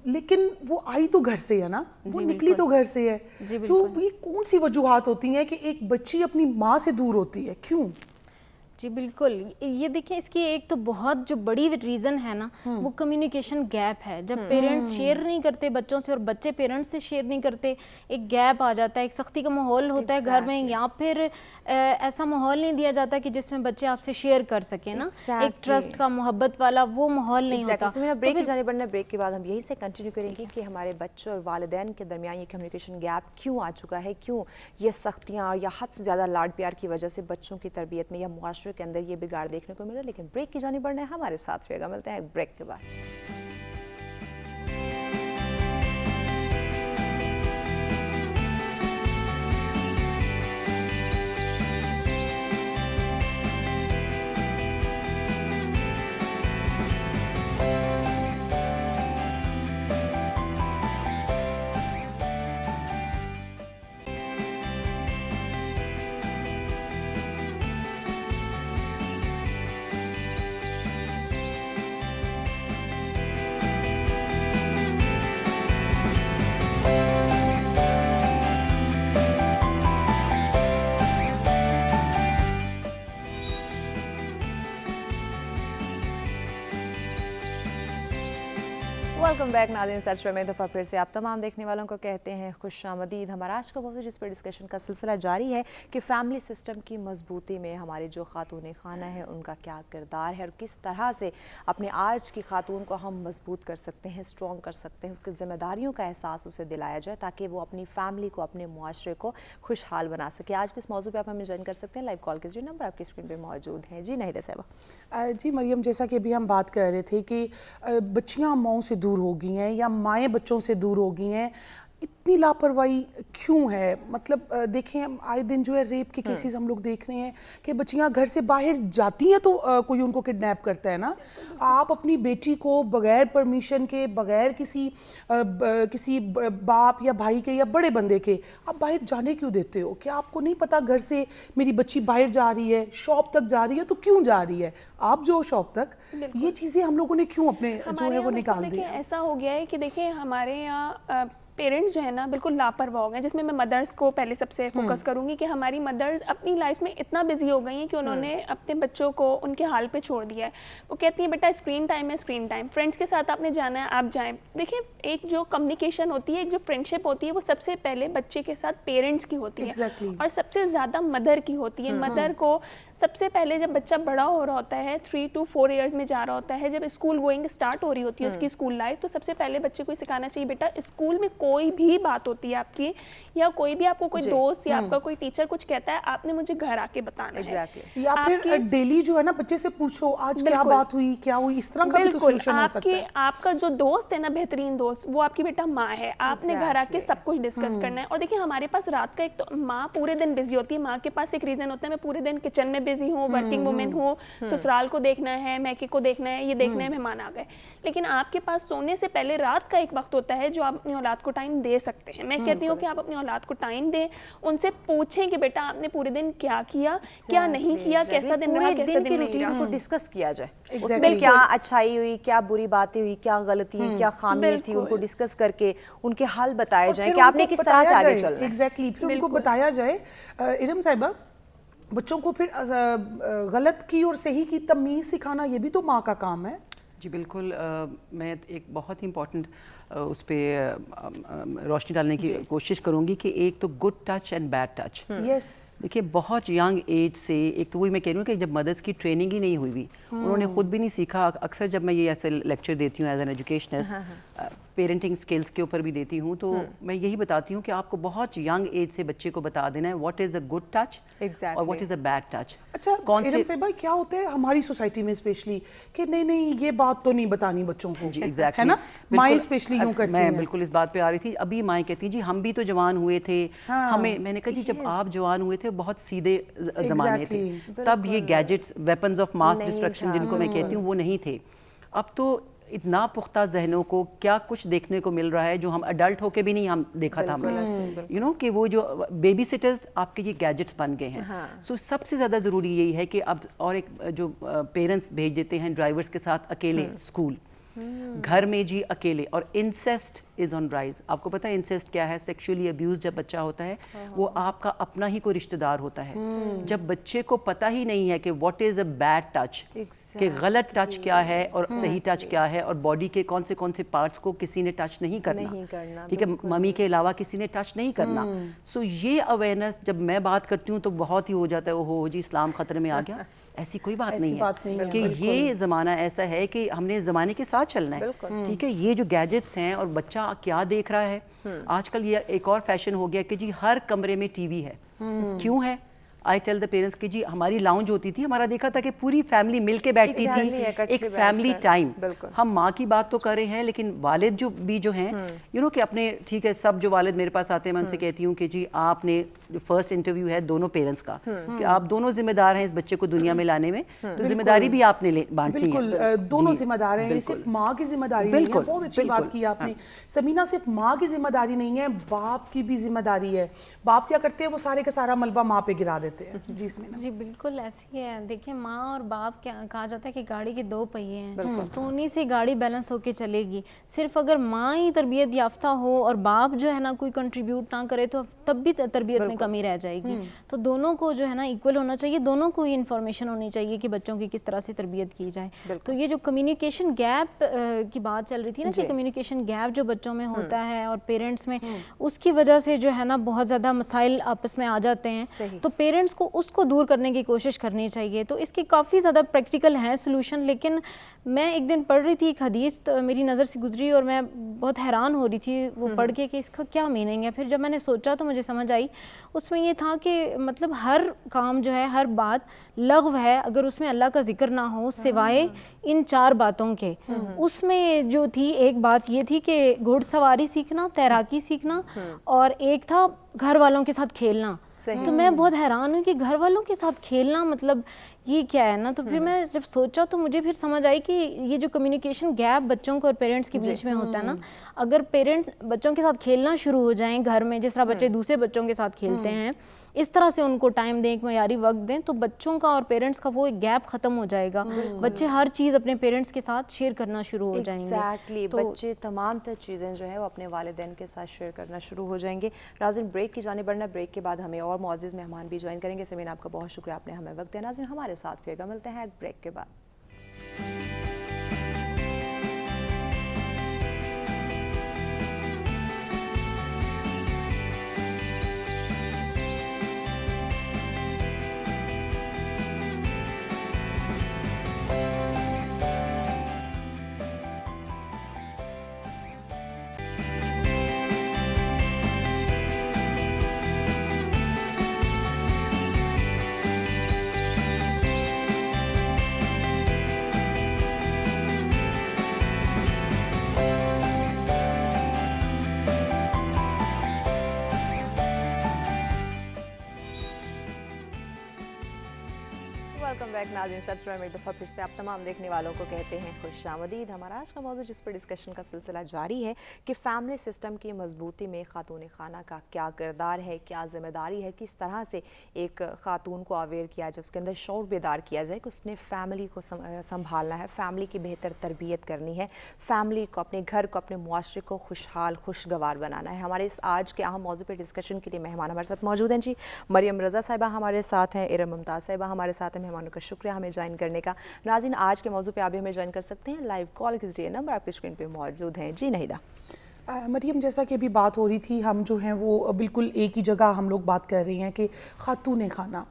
لیکن وہ آئی تو گھر سے ہے نا، وہ نکلی تو گھر سے ہے. تو یہ کون سی وجوہات ہوتی ہیں کہ ایک بچی اپنی ماں سے دور ہوتی ہے، کیوں؟ جی بالکل. یہ دیکھیں اس کی ایک تو بہت جو بڑی ریزن ہے نا وہ کمیونیکیشن گیپ ہے. جب پیرنٹس شیئر نہیں کرتے بچوں سے اور بچے پیرنٹس سے شیئر نہیں کرتے، ایک گیپ آ جاتا ہے. ایک سختی کا ماحول ہوتا ہے گھر میں، یا پھر ایسا ماحول نہیں دیا جاتا کہ جس میں بچے آپ سے شیئر کر سکیں نا. ایک ٹرسٹ کا محبت والا وہ ماحول نہیں ہوتا. بریک جانے بڑھنا، بریک کے بعد ہم یہی سے کنٹینیو کریں گے کہ ہمارے بچوں اور والدین کے درمیان یہ کمیونیکیشن گیپ کیوں آ چکا ہے، کیوں یہ سختیاں یا حد سے زیادہ لاڈ پیار کی وجہ سے بچوں کی تربیت میں یا معاشرے کے اندر یہ بگاڑ دیکھنے کو ملا. لیکن بریک کی جانب بڑھنا ہے، ہمارے ساتھ رہے گا. ملتے ہیں بریک کے بعد. ویلکم بیک ناظرین. سرچ میں دفعہ پھر سے آپ تمام دیکھنے والوں کو کہتے ہیں خوش آمدید. ہمارا آج کا موضوع جس پر ڈسکشن کا سلسلہ جاری ہے کہ فیملی سسٹم کی مضبوطی میں ہمارے جو خاتون خانہ ہیں ان کا کیا کردار ہے اور کس طرح سے اپنے آج کی خاتون کو ہم مضبوط کر سکتے ہیں، اسٹرانگ کر سکتے ہیں، اس کی ذمہ داریوں کا احساس اسے دلایا جائے تاکہ وہ اپنی فیملی کو، اپنے معاشرے کو خوشحال بنا سکے. آج کے اس موضوع پہ آپ ہمیں جوائن کر سکتے ہیں. لائیو کال کے ذریعے نمبر آپ کی اسکرین پہ موجود ہیں. جی ناہیدہ صاحبہ. جی مریم، جیسا کہ ابھی ہم بات کر رہے تھے کہ بچیاں ماؤں سے دور ہو گئی ہیں یا مائیں بچوں سے دور ہو گئی ہیں. इतनी लापरवाही क्यों है? मतलब देखें हम आए दिन जो है रेप के केसेस हम लोग देख रहे हैं कि बच्चियां घर से बाहर जाती हैं तो कोई उनको किडनैप करता है ना। आप अपनी बेटी को बगैर परमिशन के, बगैर किसी बाप या भाई के या बड़े बंदे के आप बाहर जाने क्यों देते हो? क्या आपको नहीं पता घर से मेरी बच्ची बाहर जा रही है, शॉप तक जा रही है, तो क्यों जा रही है? आप जो शॉप तक, ये चीज़ें हम लोगों ने क्यों अपने जो है वो निकाल दी? ऐसा हो गया है कि देखिए हमारे यहाँ पेरेंट्स जो है ना बिल्कुल लापरवाह हो गए, जिसमें मैं मदर्स को पहले सबसे फोकस करूंगी कि हमारी मदर्स अपनी लाइफ में इतना बिजी हो गई हैं कि उन्होंने अपने बच्चों को उनके हाल पे छोड़ दिया है। वो कहती हैं बेटा स्क्रीन टाइम है, स्क्रीन टाइम, फ्रेंड्स के साथ आपने जाना है आप जाएं। देखिए एक जो कम्युनिकेशन होती है, एक जो फ्रेंडशिप होती है, वो सबसे पहले बच्चे के साथ पेरेंट्स की होती है और सबसे ज़्यादा मदर की होती है। मदर को सबसे पहले जब बच्चा बड़ा हो रहा होता है, 3 to 4 इयर्स में जा रहा होता है, जब स्कूल गोइंग स्टार्ट हो रही होती है उसकी स्कूल लाइफ, तो सबसे पहले बच्चे को सिखाना चाहिए बेटा स्कूल में कोई भी बात होती है आपकी, या कोई भी आपको कोई दोस्त या आपका कोई टीचर कुछ कहता है, आपने मुझे घर आके बताना है। या फिर डेली जो है ना बच्चे से पूछो आज क्या बात हुई, क्या हुई, इस तरह का भी तो सॉल्यूशन हो सकता है। आपका जो दोस्त है ना, बेहतरीन दोस्त, वो आपकी बेटा माँ है, आपने घर आके सब कुछ डिस्कस करना है। और देखिए हमारे पास रात का एक तो माँ पूरे दिन बिजी होती है, माँ के पास एक रीजन होता है मैं पूरे दिन किचन में बिजी हूँ, वर्किंग वुमेन हूँ, ससुराल को देखना है, मैके को देखना है, ये देखना है, मेहमान आ गए। लेकिन आपके पास सोने से पहले रात का एक वक्त होता है जो आप अपनी औलाद को टाइम दे सकते हैं। मैं कहती हूँ कि आप अपनी औलाद को टाइम दें, उनसे पूछें कि बेटा आपने पूरे दिन क्या किया, क्या नहीं किया, कैसा दिन रहा, कैसा दिन नहीं रहा, को डिस्कस किया जाए। उसमें क्या अच्छाई हुई, क्या बुरी बातें हुई, क्या गलती है, क्या खामियां थी, उनको डिस्कस करके उनके हल बताए जाए कि आपने किस तरह से आगे चलना है। एग्जैक्टली, फिर उनको बताया जाए। इरम साहिबा, बच्चों को फिर गलत की और सही की तमीज़ सिखाना ये भी तो माँ का काम है। जी बिल्कुल। मैं एक बहुत ही इम्पॉर्टेंट उस पर रोशनी डालने की कोशिश करूंगी कि एक तो good touch and bad touch. Yes, देखिए बहुत यंग एज से, एक तो वही मैं कह रही हूँ कि जब मदर्स की ट्रेनिंग ही नहीं हुई, उन्होंने खुद भी नहीं सीखा। अक्सर जब मैं ये ऐसे लेक्चर देती हूँ as an educationist, parenting skills के ऊपर भी देती हूँ, तो मैं यही बताती हूँ कि आपको बहुत यंग एज से बच्चे को बता देना है what is a good touch और what is a bad touch. अच्छा इरम साहिबा, भाई क्या होता है हमारी सोसाइटी में स्पेशली कि नहीं ये बात तो नहीं बतानी बच्चों को, एग्जैक्टली है ना, माएँ स्पेशली यूं करती हैं। मैं बिल्कुल इस बात पे आ रही थी। अभी माएँ कहती जी हम भी तो जवान हुए थे, हमें, मैंने कहा जी जब आप जवान हुए थे बहुत सीधे जमाने थे, तब ये gadgets, weapons of mass destruction जिनको मैं कहती हूँ वो नहीं थे। अब तो इतना पुख्ता जहनों को क्या कुछ देखने को मिल रहा है जो हम अडल्ट होके भी नहीं हम देखा था हमने, यू नो, कि वो जो बेबी सिटर्स आपके ये गैजेट्स बन गए हैं। सो सबसे ज़्यादा ज़रूरी यही है कि अब और एक जो पेरेंट्स भेज देते हैं ड्राइवर्स के साथ अकेले स्कूल, घर में जी अकेले, और इंसेस्ट इज ऑन राइज। आपको पता है इंसेस्ट क्या है? सेक्सुअली अब्यूज जब बच्चा होता है वो आपका अपना ही कोई रिश्तेदार होता है। जब बच्चे को पता ही नहीं है कि what is a bad touch, कि गलत टच क्या है और सही टच क्या है, और बॉडी के कौन से पार्ट्स को किसी ने टच नहीं करना, ठीक है, मम्मी के अलावा किसी ने टच नहीं करना। सो ये अवेयरनेस जब मैं बात करती हूँ तो बहुत ही हो जाता है ओहो जी इस्लाम खतरे में आ गया। ऐसी कोई बात नहीं है कि ये ज़माना ऐसा है कि हमने ज़माने के साथ चलना है, ठीक है। ये जो गैजेट्स हैं और बच्चा क्या देख रहा है, आजकल ये एक और फैशन हो गया कि जी हर कमरे में टीवी है। क्यों है? आई टेल द पेरेंट्स कि जी हमारी लाउंज होती थी, हमारा देखा था कि पूरी फैमिली मिल के बैठती थी, एक फैमिली टाइम। हम माँ की बात तो कर रहे हैं लेकिन वालिद जो भी जो हैं, यू नो, कि अपने, ठीक है, सब जो वालिद मेरे पास आते हैं मैं उनसे कहती हूँ कि जी आपने फर्स्ट इंटरव्यू है दोनों पेरेंट्स का, कि आप दोनों जिम्मेदार हैं इस बच्चे को दुनिया में लाने में, तो जिम्मेदारी भी आपने बांटनी है। दोनों जिम्मेदार हैं, सिर्फ माँ की जिम्मेदारी नहीं है। बहुत अच्छी बात की आपने समीना, सिर्फ माँ की जिम्मेदारी नहीं है, बाप की भी जिम्मेदारी है। बाप क्या करते हैं, वो सारे का सारा मलबा माँ पे गिरा देते हैं। जी बिल्कुल ऐसी है। देखिए माँ और बाप, क्या कहा जाता है कि गाड़ी के दो पहिए हैं, तो उन्हीं से गाड़ी बैलेंस होके चलेगी। सिर्फ अगर माँ ही तरबियत याफ्ता हो और बाप जो है ना कोई कंट्रीब्यूट ना करे तो तब भी तरबियत में कमी रह जाएगी। तो दोनों को जो है ना इक्वल होना चाहिए, दोनों को इन्फॉर्मेशन होनी चाहिए कि बच्चों की किस तरह से तरबियत की जाए। तो ये जो कम्युनिकेशन गैप की बात चल रही थी ना, कि कम्युनिकेशन गैप जो बच्चों में होता है और पेरेंट्स में, उसकी वजह से जो है ना बहुत ज़्यादा मसाइल आपस में आ जाते हैं। तो पेरेंट्स को उसको दूर करने की कोशिश करनी चाहिए। तो इसके काफ़ी ज़्यादा प्रैक्टिकल हैं सॉल्यूशन। लेकिन मैं एक दिन पढ़ रही थी एक हदीस, तो मेरी नज़र से गुजरी और मैं बहुत हैरान हो रही थी वो पढ़ के कि इसका क्या मीनिंग है। फिर जब मैंने सोचा तो मुझे मुझे समझ आई उसमें ये था कि मतलब हर काम जो है, हर बात लग़व है अगर उसमें अल्लाह का जिक्र ना हो सिवाय इन 4 बातों के। उसमें जो थी एक बात ये थी कि घुड़सवारी सीखना, तैराकी सीखना और एक था घर वालों के साथ खेलना। तो मैं बहुत हैरान हूँ कि घर वालों के साथ खेलना मतलब ये क्या है ना। तो फिर मैं जब सोचा तो मुझे फिर समझ आई कि ये जो कम्युनिकेशन गैप बच्चों को और पेरेंट्स के बीच में होता है ना, अगर पेरेंट बच्चों के साथ खेलना शुरू हो जाएं घर में, जिस तरह बच्चे दूसरे बच्चों के साथ खेलते हैं, इस तरह से उनको टाइम दें, एक मयारी वक्त दें, तो बच्चों का और पेरेंट्स का वो एक गैप ख़त्म हो जाएगा। बच्चे हर चीज़ अपने पेरेंट्स के साथ शेयर करना शुरू हो जाएंगे। एग्जैक्टली, बच्चे तमाम तर चीज़ें जो है वो अपने वालिदैन के साथ शेयर करना शुरू हो जाएंगे। नाज़रीन, ब्रेक की जाने बढ़ना, ब्रेक के बाद हमें और मुअज़्ज़िज़ मेहमान भी ज्वाइन करेंगे। समीन, आपका बहुत शुक्रिया, आपने हमें वक्त दिया। नाज़रीन, हमारे साथ फिर मिलते हैं ब्रेक के बाद। वेलकम बैक नाज़रीन, सब्सक्राइब एक दफ़ा फिर से आप तमाम देखने वालों को कहते हैं खुशामदीद। हमारा आज का मौजू जिस पर डिस्कशन का सिलसिला जारी है कि फ़ैमिली सिस्टम की मजबूती में ख़ातून खाना का क्या किरदार है, क्या ज़िम्मेदारी है, किस तरह से एक ख़ातून को अवेयर किया जाए, उसके अंदर शौर बेदार किया जाए कि उसने फ़ैमिली को संभालना है, फ़ैमिली की बेहतर तरबियत करनी है, फ़ैमिली को, अपने घर को, अपने मुआशरे को खुशहाल खुशगवार बनाना है। हमारे इस आज के अहम मौजू पर डिस्कशन के लिए मेहमान हमारे साथ मौजूद हैं जी। मरियम रज़ा साहिबा हमारे साथ हैं, इरम मुमताज़ साहिबा हमारे साथ हैं। मेहमानों का शुक्रिया हमें ज्वाइन करने का। नाज़रीन, आज के मौजू पे आप भी हमें ज्वाइन कर सकते हैं। लाइव कॉल कीजिए, नंबर आपकी स्क्रीन पे मौजूद है। जी नहीदा। मरियम, जैसा कि अभी बात हो रही थी, हम जो हैं वो बिल्कुल एक ही जगह हम लोग बात कर रहे हैं कि खातून खाना,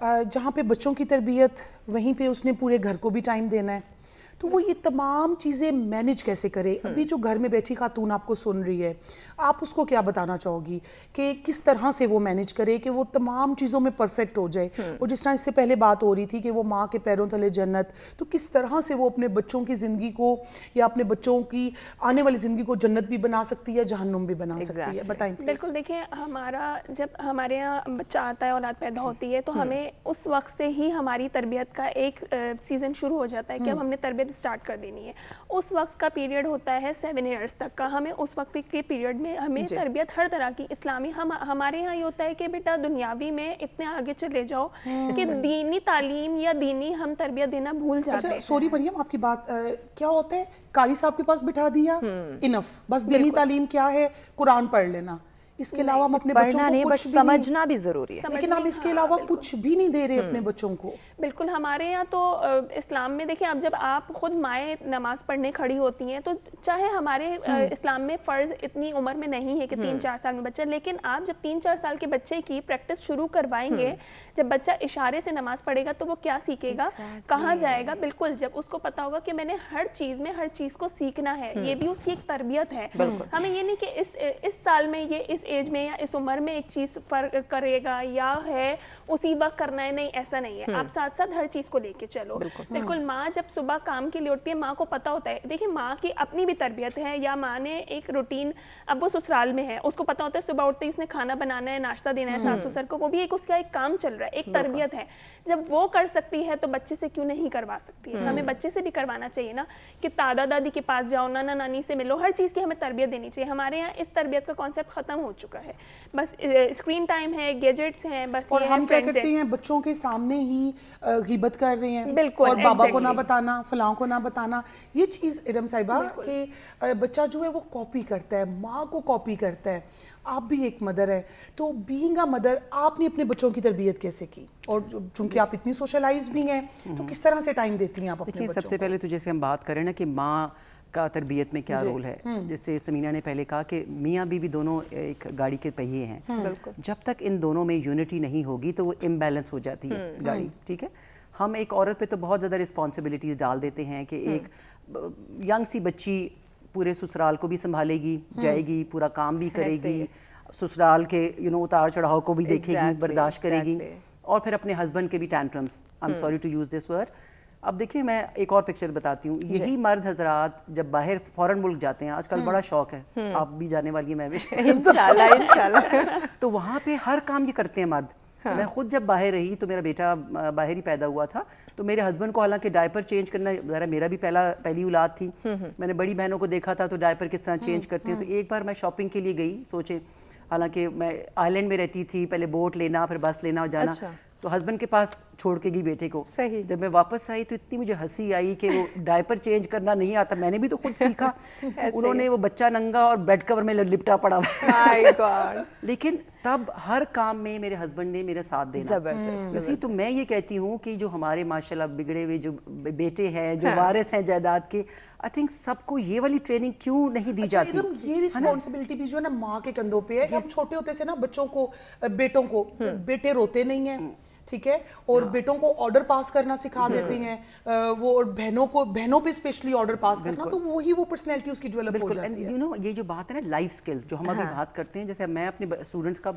जहाँ पे बच्चों की तरबियत, वहीं पे उसने पूरे घर को भी टाइम देना है, तो वो ये तमाम चीज़ें मैनेज कैसे करे। अभी जो घर में बैठी खातून आपको सुन रही है, आप उसको क्या बताना चाहोगी कि किस तरह से वो मैनेज करे कि वो तमाम चीज़ों में परफेक्ट हो जाए। और जिस तरह इससे पहले बात हो रही थी कि वो माँ के पैरों तले जन्नत, तो किस तरह से वो अपने बच्चों की ज़िंदगी को या अपने बच्चों की आने वाली ज़िंदगी को जन्नत भी बना सकती है, जहन्नुम भी बना सकती है। बताएं। बिल्कुल, देखिए, हमारा जब हमारे यहाँ बच्चा आता है, औलाद पैदा होती है, तो हमें उस वक्त से ही हमारी तरबियत का एक सीज़न शुरू हो जाता है कि अब हमने तरबियत स्टार्ट कर देनी है। उस वक्त का पीरियड होता है 7 ईयर्स तक का। हमें उस वक्त के पीरियड में हमें तरबियत हर तरह की इस्लामी, हमारे यहाँ ये होता है कि बेटा दुनियावी में इतने आगे चले जाओ कि दीनी तालीम या दीनी हम तरबियत देना भूल जाते हैं। सॉरी मरियम, आपकी बात क्या होता है, कारी साहब के पास बिठा दिया, इनफ, बस दीनी तालीम क्या है, कुरान पढ़ लेना, इसके अलावा हम अपने बच्चों को कुछ समझना भी जरूरी है, लेकिन हम इसके अलावा कुछ भी नहीं दे रहे अपने बच्चों को। बिल्कुल, हमारे यहाँ तो इस्लाम में देखिए, अब जब आप खुद माएँ नमाज पढ़ने खड़ी होती हैं, तो चाहे हमारे इस्लाम में फ़र्ज इतनी उम्र में नहीं है कि 3-4 साल में बच्चा, लेकिन आप जब 3-4 साल के बच्चे की प्रैक्टिस शुरू करवाएंगे, जब बच्चा इशारे से नमाज पढ़ेगा तो वो क्या सीखेगा, कहाँ जाएगा। बिल्कुल, जब उसको पता होगा कि मैंने हर चीज़ में हर चीज़ को सीखना है, ये भी उसकी एक तरबियत है। हमें ये नहीं कि इस साल में, ये इस एज में या इस उम्र में एक चीज़ फर्क करेगा या है उसी वक्त करना है, नहीं, ऐसा नहीं है। आप साथ साथ हर चीज़ को लेके चलो। बिल्कुल, माँ जब सुबह काम के लिए उठती है, माँ को पता होता है, देखिए माँ की अपनी भी तरबियत है, या माँ ने एक रूटीन, अब वो ससुराल में है, उसको पता होता है सुबह उठते ही उसने खाना बनाना है, नाश्ता देना है सास ससुर को, वो भी एक उसका एक काम चल रहा है, एक तरबियत है। जब वो कर सकती है तो बच्चे से क्यों नहीं करवा सकती है। हमें बच्चे से भी करवाना चाहिए ना, कि दादा दादी के पास जाओ, नाना नानी से मिलो, हर चीज़ की हमें तरबियत देनी चाहिए। हमारे यहाँ इस तरबियत का कॉन्सेप्ट खत्म हो चुका है, बस स्क्रीन टाइम है, गैजेट्स हैं, बस। और हम क्या करते हैं, बच्चों के सामने ही गिबत कर रहे हैं, बिल्कुल, और बाबा को ना बताना, फलां को ना बताना। ये चीज़ इरम साहिबा कि बच्चा जो है वो कॉपी करता है, माँ को कॉपी करता है। आप भी एक मदर है, तो बीइंग अ मदर आपने अपने बच्चों की तरबियत कैसे की, और चूंकि आप इतनी सोशलाइज भी हैं, तो किस तरह से टाइम देती हैं आप अपने बच्चों को? सबसे पहले तो जैसे हम बात करें ना कि माँ का तरबियत में क्या रोल है, जैसे समीना ने पहले कहा कि मियाँ बीवी दोनों एक गाड़ी के पहिए हैं, जब तक इन दोनों में यूनिटी नहीं होगी तो वो इम्बैलेंस हो जाती है गाड़ी। ठीक है, हम एक औरत पे तो बहुत ज़्यादा रिस्पॉन्सिबिलिटीज़ डाल देते हैं कि एक यंग सी बच्ची पूरे ससुराल को भी संभालेगी, जाएगी, पूरा काम भी करेगी, سسرال کے اتار چڑھاؤ کو بھی دیکھے گی, برداشت کرے گی, اور پھر اپنے ہسبینڈ کے بھی tantrums, I am sorry to use this word. اب دیکھیں میں ایک اور پکچر بتاتی ہوں, یہی مرد حضرات جب باہر فورن ملک جاتے ہیں, آج کل بڑا شوق ہے, آپ بھی جانے والی ہیں, میں بھی انشاءاللہ, تو وہاں پہ ہر کام یہ کرتے ہیں مرد. میں خود جب باہر رہی تو میرا بیٹا باہر ہی پیدا ہوا تھا, تو میرے ہسبینڈ کو حالانکہ ڈائپر چینج کرنا, ذرا میرا بھی پہلی اولاد تھی, میں نے بڑی بہنوں کو دیکھا تھا تو ڈائپر کس طرح چینج کرتی ہیں. تو ایک بار میں شاپنگ کے لیے گئی, سوچیں حالانکہ میں آئی لینڈ میں رہتی تھی, پہلے بوٹ لینا پھر بس لینا اور جانا, تو ہسبینڈ کے پاس چھوڑ کے گئی بیٹے کو. جب میں واپس آئی تو اتنی مجھے ہنسی آئی کہ وہ ڈائپر چینج کرنا نہیں آتا, میں نے بھی تو خود سیکھا, انہوں نے وہ بچہ ننگا اور بیڈ کور میں لپٹا پڑا ہوا, لیکن تب ہر کام میں میرے ہسبینڈ نے میرا ساتھ دینا. اسی تو میں یہ کہتی ہوں کہ جو ہمارے ماشاءاللہ بگڑے ہوئے جو بیٹے ہیں, جو وارث ہیں جائیداد کے, آئی تھنک سب کو یہ والی ٹریننگ کیوں نہیں دی جاتی. یہ رسپانسبلٹی بھی جو ہے نا ماں کے کندھوں پہ ہے. اب چھوٹے ہوتے سے نا بچوں کو, بیٹوں کو, بیٹے روتے نہیں ہیں, ٹھیک ہے, اور بیٹوں کو آرڈر پاس کرنا سکھا دیتے ہیں, وہ بہنوں پہ اسپیشلی آرڈر پاس کرنا, تو وہی وہ پرسنالٹی اس کی ڈیولپ ہو جاتی ہے. یہ جو بات ہے نا لائف اسکل, جو ہم ابھی بات کرتے ہیں, جیسے میں اپنے اسٹوڈنٹس کا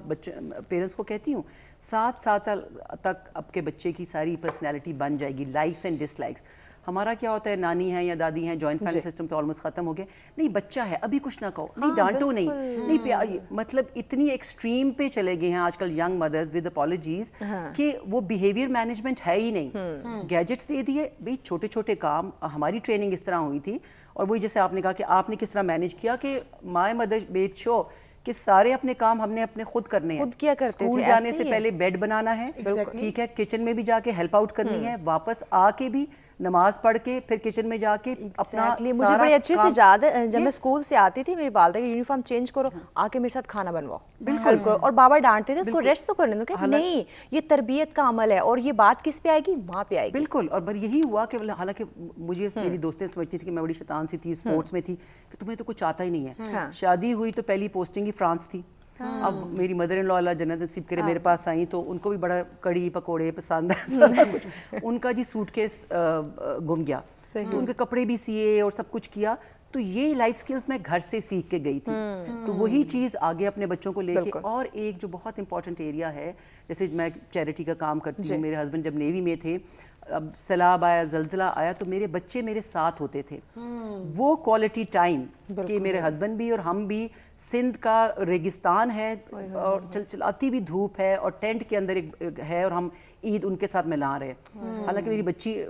پیرنٹس کو کہتی ہوں 7 سال تک آپ کے بچے کی ساری پرسنالٹی بن جائے گی, لائکس اینڈ ڈس لائکس. ہمارا کیا ہوتا ہے, نانی ہیں یا دادی ہیں, جوائنٹ فیملی سسٹم تو آلموسٹ ختم ہو گیا, نہیں بچہ ہے ابھی کچھ نہ کہو, نہیں ڈانٹو, نہیں مطلب اتنی ایکسٹریم پہ چلے گئے ہیں آج کل ینگ مدرز ود اپالوجیز کہ وہ بیہیویئر مینجمنٹ ہے ہی نہیں. گیجٹس دے دیے بھائی, چھوٹے چھوٹے کام. ہماری ٹریننگ اس طرح ہوئی تھی, اور وہی جیسے آپ نے کہا کہ آپ نے کس طرح مینیج کیا کہ مائی مدر بیٹ شو کہ سارے اپنے کام ہم نے اپنے خود کرنے ہیں. اسکول جانے سے پہلے بیڈ بنانا ہے, ٹھیک ہے, کچن میں بھی جا کے ہیلپ آؤٹ کرنی ہے, واپس آ کے بھی نماز پڑھ کے پھر کچن میں جا کے اپنا. مجھے بڑی اچھے سے یاد ہے جب میں اسکول سے آتی تھی, میری والدہ کی یونیفارم چینج کرو, آ کے میرے ساتھ کھانا بنواؤ, بالکل, اور بابا ڈانٹتے تھے اس کو ریسٹ تو کرنے دو, کہ نہیں یہ تربیت کا عمل ہے, اور یہ بات کس پہ آئے گی, ماں پہ آئے گی. بالکل. اور یہی ہوا کہ حالانکہ مجھے میری دوستیں سمجھتی تھی کہ میں بڑی شیطان سی تھی, اسپورٹس میں تھی, کہ تمہیں تو کچھ آتا ہی نہیں ہے. شادی ہوئی تو پہلی پوسٹنگ ہی فرانس تھی. اب میری مدر ان لا اللہ جنت نصیب کرے میرے پاس آئیں, تو ان کو بھی بڑا کڑی پکوڑے پسند ہے کچھ. ان کا جی سوٹ کیس گم گیا, تو ان کے کپڑے بھی سیے اور سب کچھ کیا. تو یہ لائف سکلز میں گھر سے سیکھ کے گئی تھی, تو وہی چیز آگے اپنے بچوں کو لے کے. اور ایک جو بہت امپورٹنٹ ایریا ہے, جیسے میں چیریٹی کا کام کرتی ہوں, میرے ہسبینڈ جب نیوی میں تھے, اب سیلاب آیا, زلزلہ آیا, تو میرے بچے میرے ساتھ ہوتے تھے. وہ کوالٹی ٹائم کہ میرے ہسبینڈ بھی اور ہم بھی, سندھ کا ریگستان ہے اور چلچلاتی بھی دھوپ ہے, اور ٹینٹ کے اندر ایک ہے, اور ہم عید ان کے ساتھ منا رہے. حالانکہ میری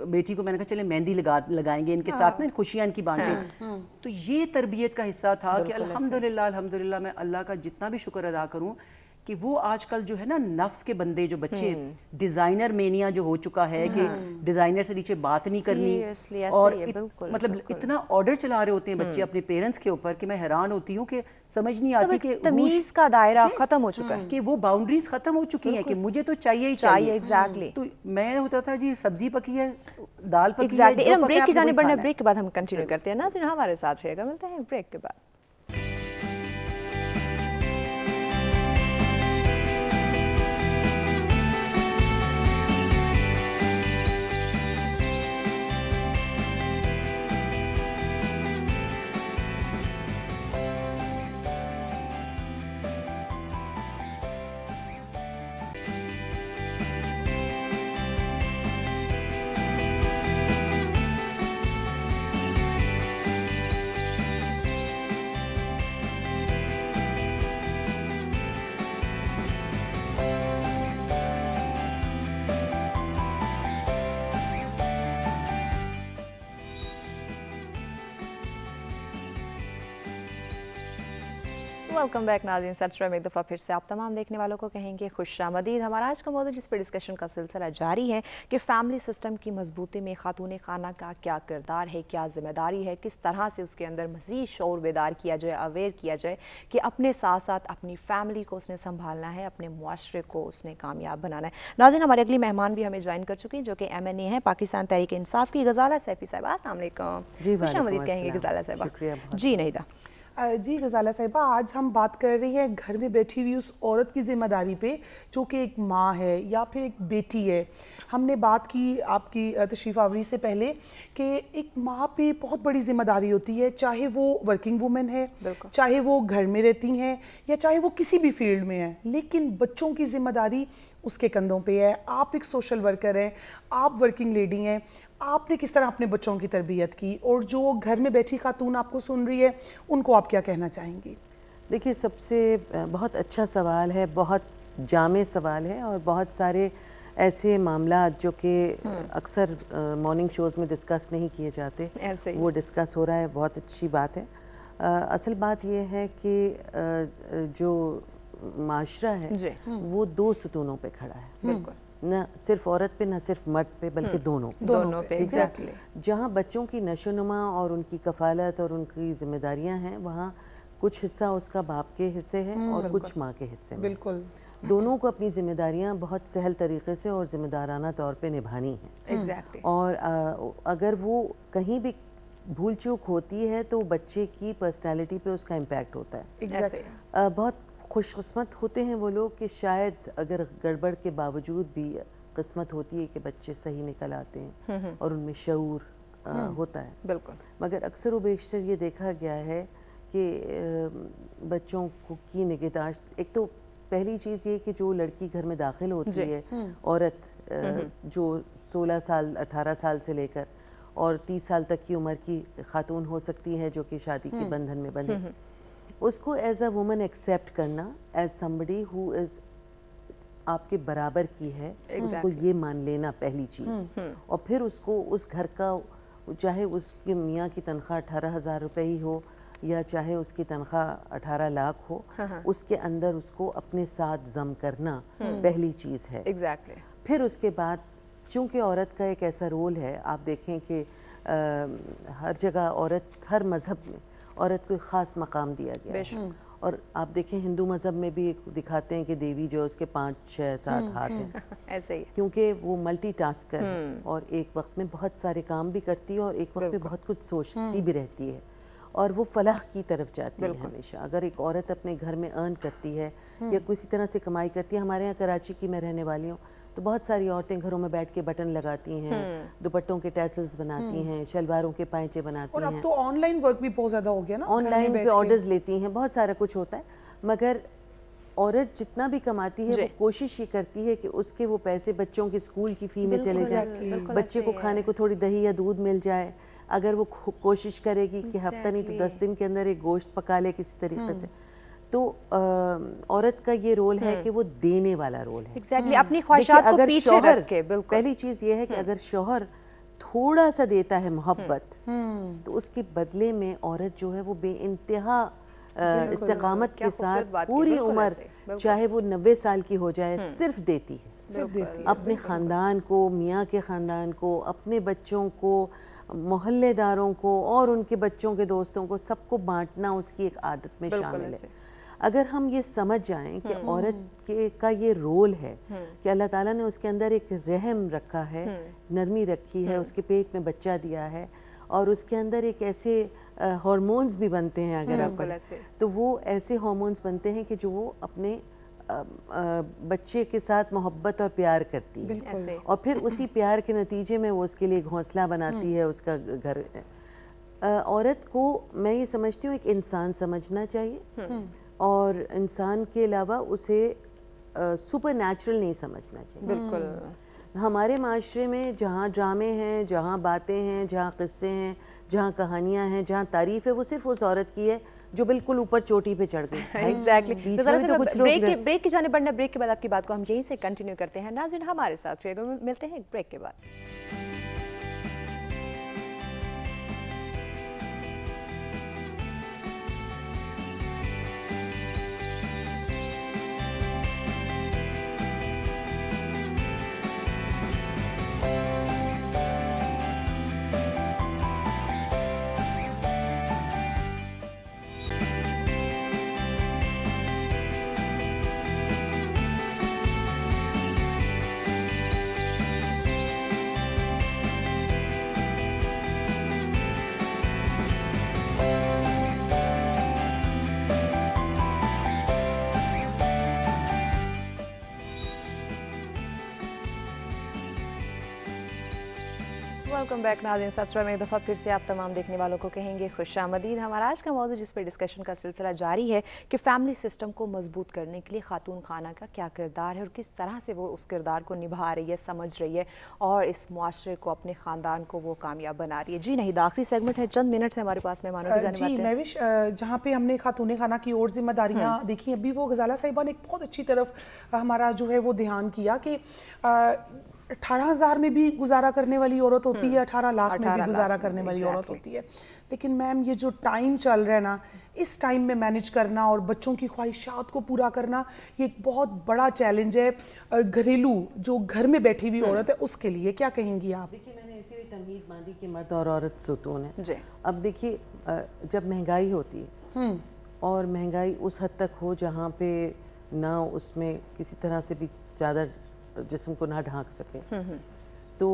بیٹی کو میں نے کہا چلے مہندی لگائیں گے ان کے ساتھ, نا خوشیاں ان کی بانٹیں. تو یہ تربیت کا حصہ تھا کہ الحمدللہ میں اللہ کا جتنا بھی شکر ادا کروں کہ وہ آج کل جو ہے نا نفس کے بندے, جو بچے ڈیزائنر مینیا جو ہو چکا ہے کہ ڈیزائنر سے نیچے بات نہیں کرنی, اور مطلب اتنا آرڈر چلا رہے ہوتے ہیں بچے اپنے پیرنٹس کے اوپر کہ میں حیران ہوتی ہوں کہ سمجھ نہیں آتی کہ تمیز کا دائرہ ختم ہو چکا ہے, کہ وہ باؤنڈریز ختم ہو چکی ہیں کہ مجھے تو چاہیے ہی چاہیے. ایگزیکٹلی. تو میں ہوتا تھا جی سبزی پکی ہے, دال پکی ہے, بریک کی جانب بڑھنا, بریک کے بعد ہم کنٹینیو کرتے ہیں. ناظرین ہمارے ساتھ رہے گا, ملتے ہیں بریک کے بعد. ویلکم بیک ناظرین, سچ میں ایک دفعہ پھر سے آپ تمام دیکھنے والوں کو کہیں گے خوش آمدید. ہمارا آج کا موضوع جس پہ ڈسکشن کا سلسلہ جاری ہے کہ فیملی سسٹم کی مضبوطی میں خاتون خانہ کا کیا کردار ہے, کیا ذمہ داری ہے, کس طرح سے اس کے اندر مزید شعور بیدار کیا جائے, اویئر کیا جائے کہ اپنے ساتھ ساتھ اپنی فیملی کو اس نے سنبھالنا ہے, اپنے معاشرے کو اس نے کامیاب بنانا ہے. ناظرین ہماری اگلی مہمان بھی ہمیں جوائن کر چکی ہیں, جو کہ MNA ہیں پاکستان تحریک انصاف کی, غزالہ سیفی صاحبہ. السلام علیکم. جی خوش آمدید کہیں گے غزالہ صاحبہ. شکریہ. جی نہیدہ. जी गजाला साहिबा, आज हम बात कर रही हैं घर में बैठी हुई उस औरत की ज़िम्मेदारी पे जो कि एक माँ है या फिर एक बेटी है। हमने बात की आपकी तशरीफ़ आवरी से पहले कि एक माँ पे बहुत बड़ी ज़िम्मेदारी होती है, चाहे वो वर्किंग वुमेन है, चाहे वो घर में रहती हैं या चाहे वो किसी भी फील्ड में है, लेकिन बच्चों की ज़िम्मेदारी उसके कंधों पे है। आप एक सोशल वर्कर हैं, आप वर्किंग लेडी हैं, आपने किस तरह अपने बच्चों की तरबियत की, और जो घर में बैठी खातून आपको सुन रही है उनको आप क्या कहना चाहेंगी? देखिए, सबसे बहुत अच्छा सवाल है, बहुत जामे सवाल है, और बहुत सारे ऐसे मामला जो कि अक्सर मॉर्निंग शोज़ में डिस्कस नहीं किए जाते, वो डिस्कस हो रहा है, बहुत अच्छी बात है। असल बात ये है कि जो माशरा है वो दो सतूनों पे खड़ा है, बिल्कुल, न सिर्फ औरत पे, न सिर्फ मर्द पे, बल्कि दोनों पे। एग्जैक्टली। जहाँ बच्चों की नशोनुमा और उनकी कफालत और उनकी जिम्मेदारियाँ हैं, वहाँ कुछ हिस्सा उसका बाप के हिस्से है और कुछ माँ के हिस्से में। बिल्कुल। दोनों को अपनी जिम्मेदारियाँ बहुत सहल तरीके से और जिम्मेदाराना तौर पे निभानी है। एग्जैक्टली। और अगर वो कहीं भी भूल चूक होती है तो बच्चे की पर्सनैलिटी पे उसका इम्पैक्ट होता है। एग्जैक्टली। बहुत खुशकिस्मत होते हैं वो लोग कि शायद अगर गड़बड़ के बावजूद भी किस्मत होती है कि बच्चे सही निकल आते हैं और उनमें शऊर होता है। बिल्कुल। मगर अक्सर व बेशतर ये देखा गया है कि बच्चों की निगहदाश्त, एक तो पहली चीज़ ये कि जो लड़की घर में दाखिल होती है, औरत जो 16 साल 18 साल से लेकर और 30 साल तक की उम्र की खातून हो सकती है जो कि शादी के बंधन में बंधे, उसको एज अ वुमन एक्सेप्ट करना, एज समबडी हु इज़ आपके बराबर की है, उसको ये मान लेना पहली चीज़। और फिर उसको उस घर का, चाहे उसके मियाँ की तनख्वाह 18,000 रुपये ही हो या चाहे उसकी तनख्वाह 18 लाख हो, उसके अंदर उसको अपने साथ जम करना पहली चीज़ है। एग्जैक्टली। फिर उसके बाद चूँकि औरत का एक ऐसा रोल है, आप देखें कि हर जगह औरत, हर मज़हब में औरत को एक ख़ास मकाम दिया गया है। और आप देखें हिंदू मज़हब में भी दिखाते हैं कि देवी जो है उसके 5, 6, 7 हाथ हैं। ऐसे ही, क्योंकि वो मल्टीटास्कर है और एक वक्त में बहुत सारे काम भी करती है और एक वक्त में बहुत कुछ सोचती भी रहती है, और वो फलाह की तरफ जाती है हमेशा। अगर एक औरत अपने घर में अर्न करती है या किसी तरह से कमाई करती है, हमारे यहाँ कराची की मैं रहने वाली हूँ, तो बहुत सारी औरतें घरों में बैठ के बटन लगाती हैं, दुपट्टों के टैसल्स बनाती हैं, शलवारों के पायचे बनाती हैं। और अब तो ऑनलाइन वर्क भी बहुत ज़्यादा हो गया ना, ऑनलाइन पे ऑर्डर्स लेती हैं, बहुत सारा कुछ होता है। मगर औरत जितना भी कमाती है वो कोशिश ये करती है कि उसके वो पैसे बच्चों के स्कूल की फ़ी में चले जाए, बच्चे को खाने को थोड़ी दही या दूध मिल जाए। अगर वो कोशिश करेगी कि हफ्ता नहीं तो 10 दिन के अंदर एक गोश्त पका ले किसी तरीके से, तो औरत का ये रोल है कि वो देने वाला रोल है। एग्जैक्टली। अपनी ख्वाहिशात को पीछे रख के। बिल्कुल। पहली चीज़ ये है कि अगर शौहर थोड़ा सा देता है मोहब्बत, तो उसके बदले में औरत जो है वो बेइंतहा इस्तिकामत के साथ पूरी उम्र, चाहे वो 90 साल की हो जाए, सिर्फ देती है। अपने ख़ानदान को, मियाँ के ख़ानदान को, अपने बच्चों को, मोहल्लेदारों को और उनके बच्चों के दोस्तों को, सबको बांटना उसकी एक आदत में शामिल है। अगर हम ये समझ जाएं कि औरत का ये रोल है कि अल्लाह ताला ने उसके अंदर एक रहम रखा है, नरमी रखी है, उसके पेट में बच्चा दिया है और उसके अंदर एक ऐसे हार्मोन्स भी बनते हैं, अगर आप तो वो ऐसे हार्मोन्स बनते हैं कि जो वो अपने बच्चे के साथ मोहब्बत और प्यार करती है, और फिर उसी प्यार के नतीजे में वो उसके लिए घोंसला बनाती है, उसका घर। औरत को मैं ये समझती हूँ एक इंसान समझना चाहिए, और इंसान के अलावा उसे सुपर नेचुरल नहीं समझना चाहिए। बिल्कुल। हमारे माशरे में जहाँ ड्रामे हैं, जहाँ बातें हैं, जहाँ किस्से हैं, जहाँ कहानियाँ हैं, जहाँ तारीफ है, वो सिर्फ उस औरत की है जो बिल्कुल ऊपर चोटी पे चढ़ गई। एग्जैक्टली। ब्रेक की जाने बढ़ना, ब्रेक के बाद आपकी बात को हम यहीं से कंटिन्यू करते हैं। नाज़रीन हमारे साथ मिलते हैं ब्रेक के बाद। वेलकम बैक नाज़रीन। सब्सक्राइब में एक दफ़ा फिर से आप तमाम देखने वालों को कहेंगे खुशामदीद। हमारा आज का मौजूद जिस पर डिस्कशन का सिलसिला जारी है कि फैमिली सिस्टम को मजबूत करने के लिए खातून खाना का क्या किरदार है और किस तरह से वो उस किरदार को निभा रही है, समझ रही है और इस मुआशरे को, अपने ख़ानदान को वो कामयाब बना रही है। जी नहीं, आखिरी सेगमेंट है, चंद मिनट से हमारे पास मेहमानों की जाने जी महविश, जहाँ पे हमने खातून खाना की और जिम्मेदारियाँ देखी, अभी वो गजाला साहिबा ने एक बहुत अच्छी तरफ हमारा जो है वो ध्यान किया कि 18,000 में भी गुजारा करने वाली औरत होती है, 18 लाख में भी गुजारा करने वाली औरत होती है। लेकिन मैम ये जो टाइम चल रहा है ना, इस टाइम में मैनेज करना और बच्चों की ख्वाहिशात को पूरा करना, ये एक बहुत बड़ा चैलेंज है घरेलू जो घर में बैठी हुई औरत है उसके लिए। क्या कहेंगी आप? देखिए, मैंने इसी तमहीद बांधी कि मर्द और औरत सुतून है। अब देखिए, जब महंगाई होती है और महंगाई उस हद तक हो जहाँ पे ना उसमें किसी तरह से भी ज़्यादा जिस्म को ना ढांक सके, तो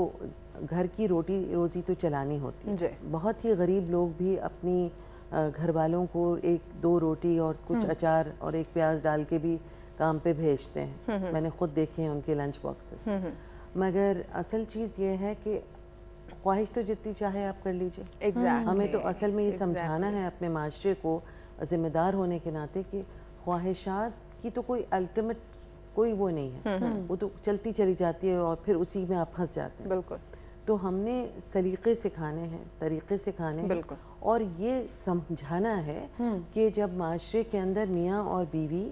घर की रोटी रोज़ी तो चलानी होती है। बहुत ही गरीब लोग भी अपनी घर वालों को 1-2 रोटी और कुछ अचार और एक प्याज डाल के भी काम पे भेजते हैं। मैंने खुद देखे हैं उनके लंच बॉक्सेस। मगर असल चीज़ ये है कि ख्वाहिश तो जितनी चाहे आप कर लीजिए। हमें तो असल में ये समझाना है अपने माशरे को ज़िम्मेदार होने के नाते कि ख्वाहिशात की तो कोई अल्टीमेट कोई वो नहीं है, वो तो चलती चली जाती है और फिर उसी में आप फंस जाते हैं। बिल्कुल। तो हमने सलीके सिखाने हैं, तरीके सिखाने हैं और ये समझाना है कि जब माशरे के अंदर मियाँ और बीवी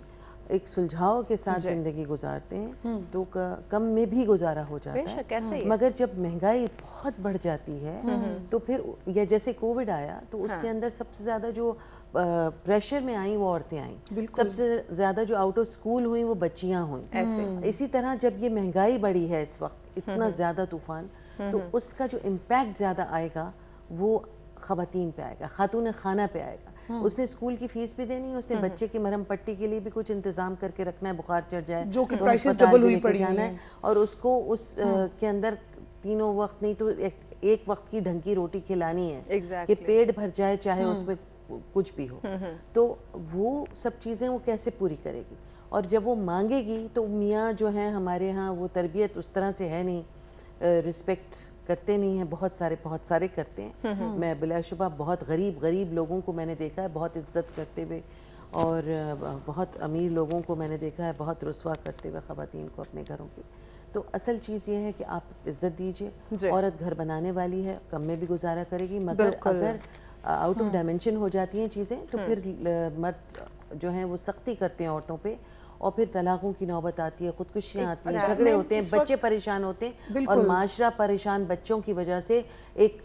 एक सुलझाव के साथ ज़िंदगी गुजारते हैं तो कम में भी गुजारा हो जाता है। कैसे? मगर जब महंगाई बहुत बढ़ जाती है तो फिर, या जैसे कोविड आया तो उसके अंदर सबसे ज़्यादा जो प्रेशर में आई वो औरतें आई, सबसे ज़्यादा जो आउट ऑफ स्कूल हुई वो बच्चियां हुई। इसी तरह जब ये महंगाई बढ़ी है इस वक्त, इतना ज़्यादा तूफान, तो उसका जो इम्पैक्ट ज़्यादा आएगा वो ख़वातीन पे आएगा, खातून खाना पे आएगा। उसने स्कूल की फीस भी देनी है, उसने बच्चे की मरहम पट्टी के लिए भी कुछ इंतजाम करके रखना है, बुखार चढ़ जाए जो कि प्राइसेस डबल हुई पड़ी जाना है, और उसको उस के अंदर तीनों वक्त नहीं तो एक वक्त की ढंग की रोटी खिलानी है कि पेट भर जाए, चाहे उसमें कुछ भी हो। तो वो सब चीज़ें वो कैसे पूरी करेगी? और जब वो मांगेगी तो मियाँ जो है हमारे यहाँ वो तरबियत उस तरह से है नहीं, रिस्पेक्ट करते नहीं हैं, बहुत सारे करते हैं। मैं बिलाशुबा बहुत गरीब लोगों को मैंने देखा है बहुत इज्जत करते हुए, और बहुत अमीर लोगों को मैंने देखा है बहुत रुस्वा करते हुए ख़वातीन को अपने घरों की। तो असल चीज़ ये है कि आप इज्जत दीजिए। औरत घर बनाने वाली है, कम में भी गुजारा करेगी, मगर अगर आउट ऑफ डायमेंशन हो जाती हैं चीज़ें तो फिर मर्द जो हैं वो सख्ती करते हैं औरतों पे, और फिर तलाकों की नौबत आती है, खुदकुशियाँ आती हैं, झगड़े होते हैं, बच्चे परेशान होते हैं और माशरा परेशान बच्चों की वजह से एक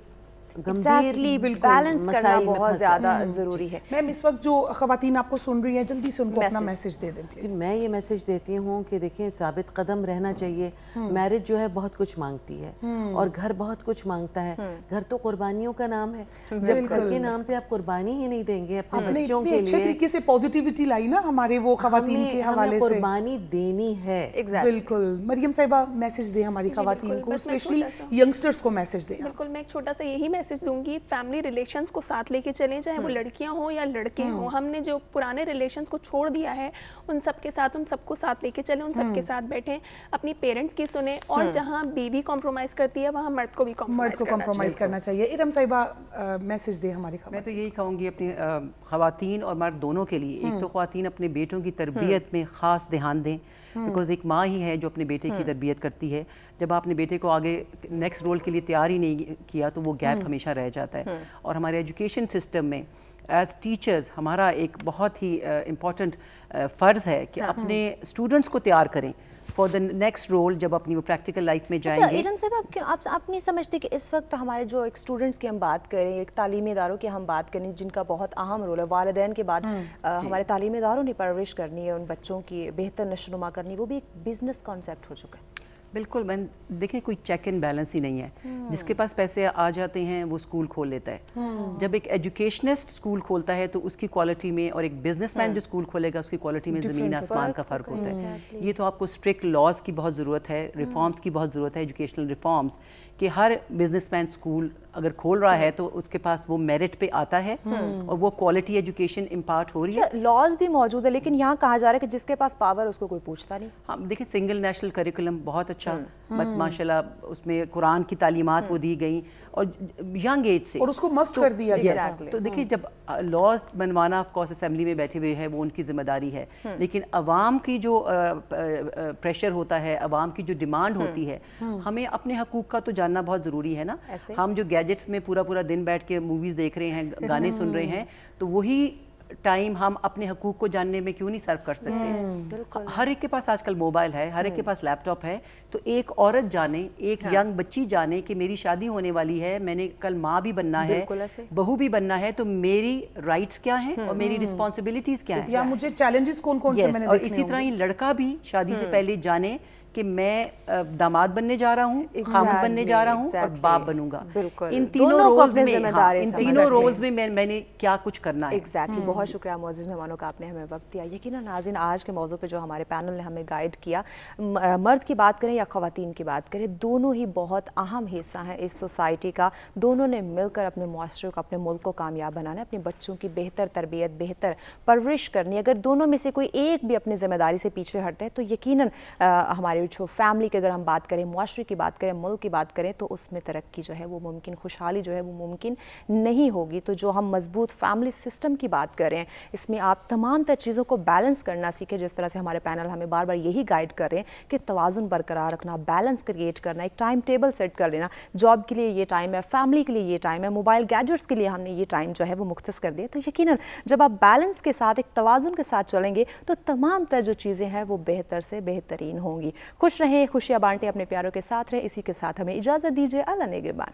बैलेंस करना बहुत ज़्यादा ज़रूरी है। मैम, इस वक्त जो ख़वातीन आपको सुन रही हैं, जल्दी से उनको अपना मैसेज दे दें प्लीज़। मैं ये मैसेज देती हूँ कि देखें, साबित कदम रहना चाहिए। मैरिज जो है बहुत कुछ मांगती है और घर बहुत कुछ मांगता है। घर तो कुर्बानियों का नाम है, जब घर के नाम पे आप कुर्बानी ही नहीं देंगे अपने बच्चों के लिए, अच्छे तरीके से पॉजिटिविटी लाई ना हमारे वो ख़वातीन के हवाले से, कुर्बानी देनी है। बिल्कुल। मरियम साहिबा, मैसेज दें हमारी ख़वातीन को, स्पेशली यंगस्टर्स को मैसेज दें। बिल्कुल, मैं एक छोटा सा यही मैसेज दूंगी, फैमिली रिलेशंस को साथ लेके चलें, चाहे वो लड़कियां हो या लड़के हों। हमने जो पुराने रिलेशंस को छोड़ दिया है उन सब के साथ, उन सबको साथ लेके चलें, उन सबके साथ बैठें, अपनी पेरेंट्स की सुने, और जहां बीवी कॉम्प्रोमाइज़ करती है वहां मर्द को भी कॉम्प्रोमाइज़ करना चाहिए। इरम साहिबा, मैसेज दे हमारी ख़वातीन। मैं तो यही कहूँगी अपनी ख़वातीन और मर्द दोनों के लिए, एक तो ख़वातीन अपने बेटों की तरबियत में ख़ास ध्यान दें, बिकॉज एक माँ ही है जो अपने बेटे की तरबियत करती है। जब आपने बेटे को आगे नेक्स्ट रोल के लिए तैयार ही नहीं किया तो वो गैप हमेशा रह जाता है। और हमारे एजुकेशन सिस्टम में एज टीचर्स हमारा एक बहुत ही इम्पॉर्टेंट फ़र्ज़ है कि अपने स्टूडेंट्स को तैयार करें फॉर द नेक्स्ट रोल, जब अपनी वो प्रैक्टिकल लाइफ में जाएंगे। इरम साहब, आप नहीं समझते कि इस वक्त हमारे जो एक स्टूडेंट्स की हम बात करें, एक तालीमी इदारों की हम बात करें जिनका बहुत अहम रोल है, वालिदैन के बाद हमारे तालीमी इदारों ने परवरिश करनी है, उन बच्चों की बेहतर नशोनुमा करनी, वो भी एक बिजनेस कॉन्सेप्ट हो चुका है। बिल्कुल। मैं देखें, कोई चेक एंड बैलेंस ही नहीं है। जिसके पास पैसे आ जाते हैं वो स्कूल खोल लेता है। जब एक एजुकेशनिस्ट स्कूल खोलता है तो उसकी क्वालिटी में, और एक बिजनेसमैन जो स्कूल खोलेगा उसकी क्वालिटी में ज़मीन आसमान का फ़र्क होता है। ये तो आपको स्ट्रिक्ट लॉज की बहुत ज़रूरत है, रिफॉर्म्स की बहुत ज़रूरत है, एजुकेशनल रिफॉर्म्स, कि हर बिजनेसमैन स्कूल अगर खोल रहा है तो उसके पास वो मेरिट पे आता है और वो क्वालिटी एजुकेशन इम्पार्ट हो रही है। लॉज भी मौजूद है, लेकिन यहाँ कहा जा रहा है कि जिसके पास पावर उसको कोई पूछता नहीं। हाँ, देखिए, सिंगल नेशनल करिकुलम बहुत اچھا, माशाल्लाह उसमें कुरान की तालीमात वो दी गई और यंग एज से, और उसको मस्ट कर दिया गया. तो देखिए जब लॉज बनवाना ऑफ कोर्स असेंबली में बैठे हुए हैं वो उनकी जिम्मेदारी है, लेकिन अवाम की जो प्रेशर होता है, अवाम की जो डिमांड होती है, हमें अपने हकूक़ का तो जानना बहुत ज़रूरी है ना. हम जो गैजेट्स में पूरा पूरा दिन बैठ के मूवीज़ देख रहे हैं, गाने सुन रहे हैं, तो वही टाइम हम अपने हकूक़ को जानने में क्यों नहीं सर्व कर सकते. हर एक के पास आजकल मोबाइल है, हर एक के पास लैपटॉप है, तो एक औरत जाने, एक यंग बच्ची जाने कि मेरी शादी होने वाली है, मैंने कल माँ भी बनना है, बहू भी बनना है, तो मेरी राइट्स क्या हैं और मेरी रिस्पॉन्सिबिलिटीज़ क्या हैं, या मुझे चैलेंजेस कौन कौन से मैंने और इसी तरह ही लड़का भी शादी से पहले जाने कि मैं दामाद बनने जा रहा हूँ, खामद बनने जा रहा हूँ और बाप बनूंगा. इन तीनों रोल्स में मैंने क्या कुछ करना है. एग्जैक्टली. बहुत शुक्रिया मोअज़्ज़िज़ मेहमानों का, आपने हमें वक्त दिया. यकीनन नाज़रीन, आज के मौजू पे जो हमारे पैनल ने हमें गाइड किया, मर्द की बात करें या ख़वातीन की बात करें, दोनों ही बहुत अहम हिस्सा हैं इस सोसाइटी का. दोनों ने मिलकर अपने मुआशरे को, अपने मुल्क को कामयाब बनाना है, अपने बच्चों की बेहतर तरबियत, बेहतर परवरिश करनी है. अगर दोनों में से कोई एक भी अपनी ज़िम्मेदारी से पीछे हटते हैं तो यकीनन हमारे जो फैमिली की अगर हम बात करें, मुआशरे की बात करें, मुल्क की बात करें, तो उसमें तरक्की जो है वो मुमकिन, खुशहाली जो है वो मुमकिन नहीं होगी. तो जो हम मजबूत फैमिली सिस्टम की बात कर रहे हैं, इसमें आप तमाम तर चीज़ों को बैलेंस करना सीखें. जिस तरह से हमारे पैनल हमें बार बार यही गाइड कर रहे हैं कि तवाज़ुन बरकरार रखना, बैलेंस क्रिएट करना, एक टाइम टेबल सेट कर लेना. जॉब के लिए ये टाइम है, फैमिली के लिए ये टाइम है, मोबाइल गैजेट्स के लिए हमने ये टाइम जो है वो मुख्तस कर दिया. तो यकीनन जब आप बैलेंस के साथ, एक तवाज़ुन के साथ चलेंगे तो तमाम तर जो चीज़ें हैं वो बेहतर से बेहतरीन होंगी. खुश रहें, खुशियाँ बांटें, अपने प्यारों के साथ रहें. इसी के साथ हमें इजाज़त दीजिए. अल्लाह निगहबान.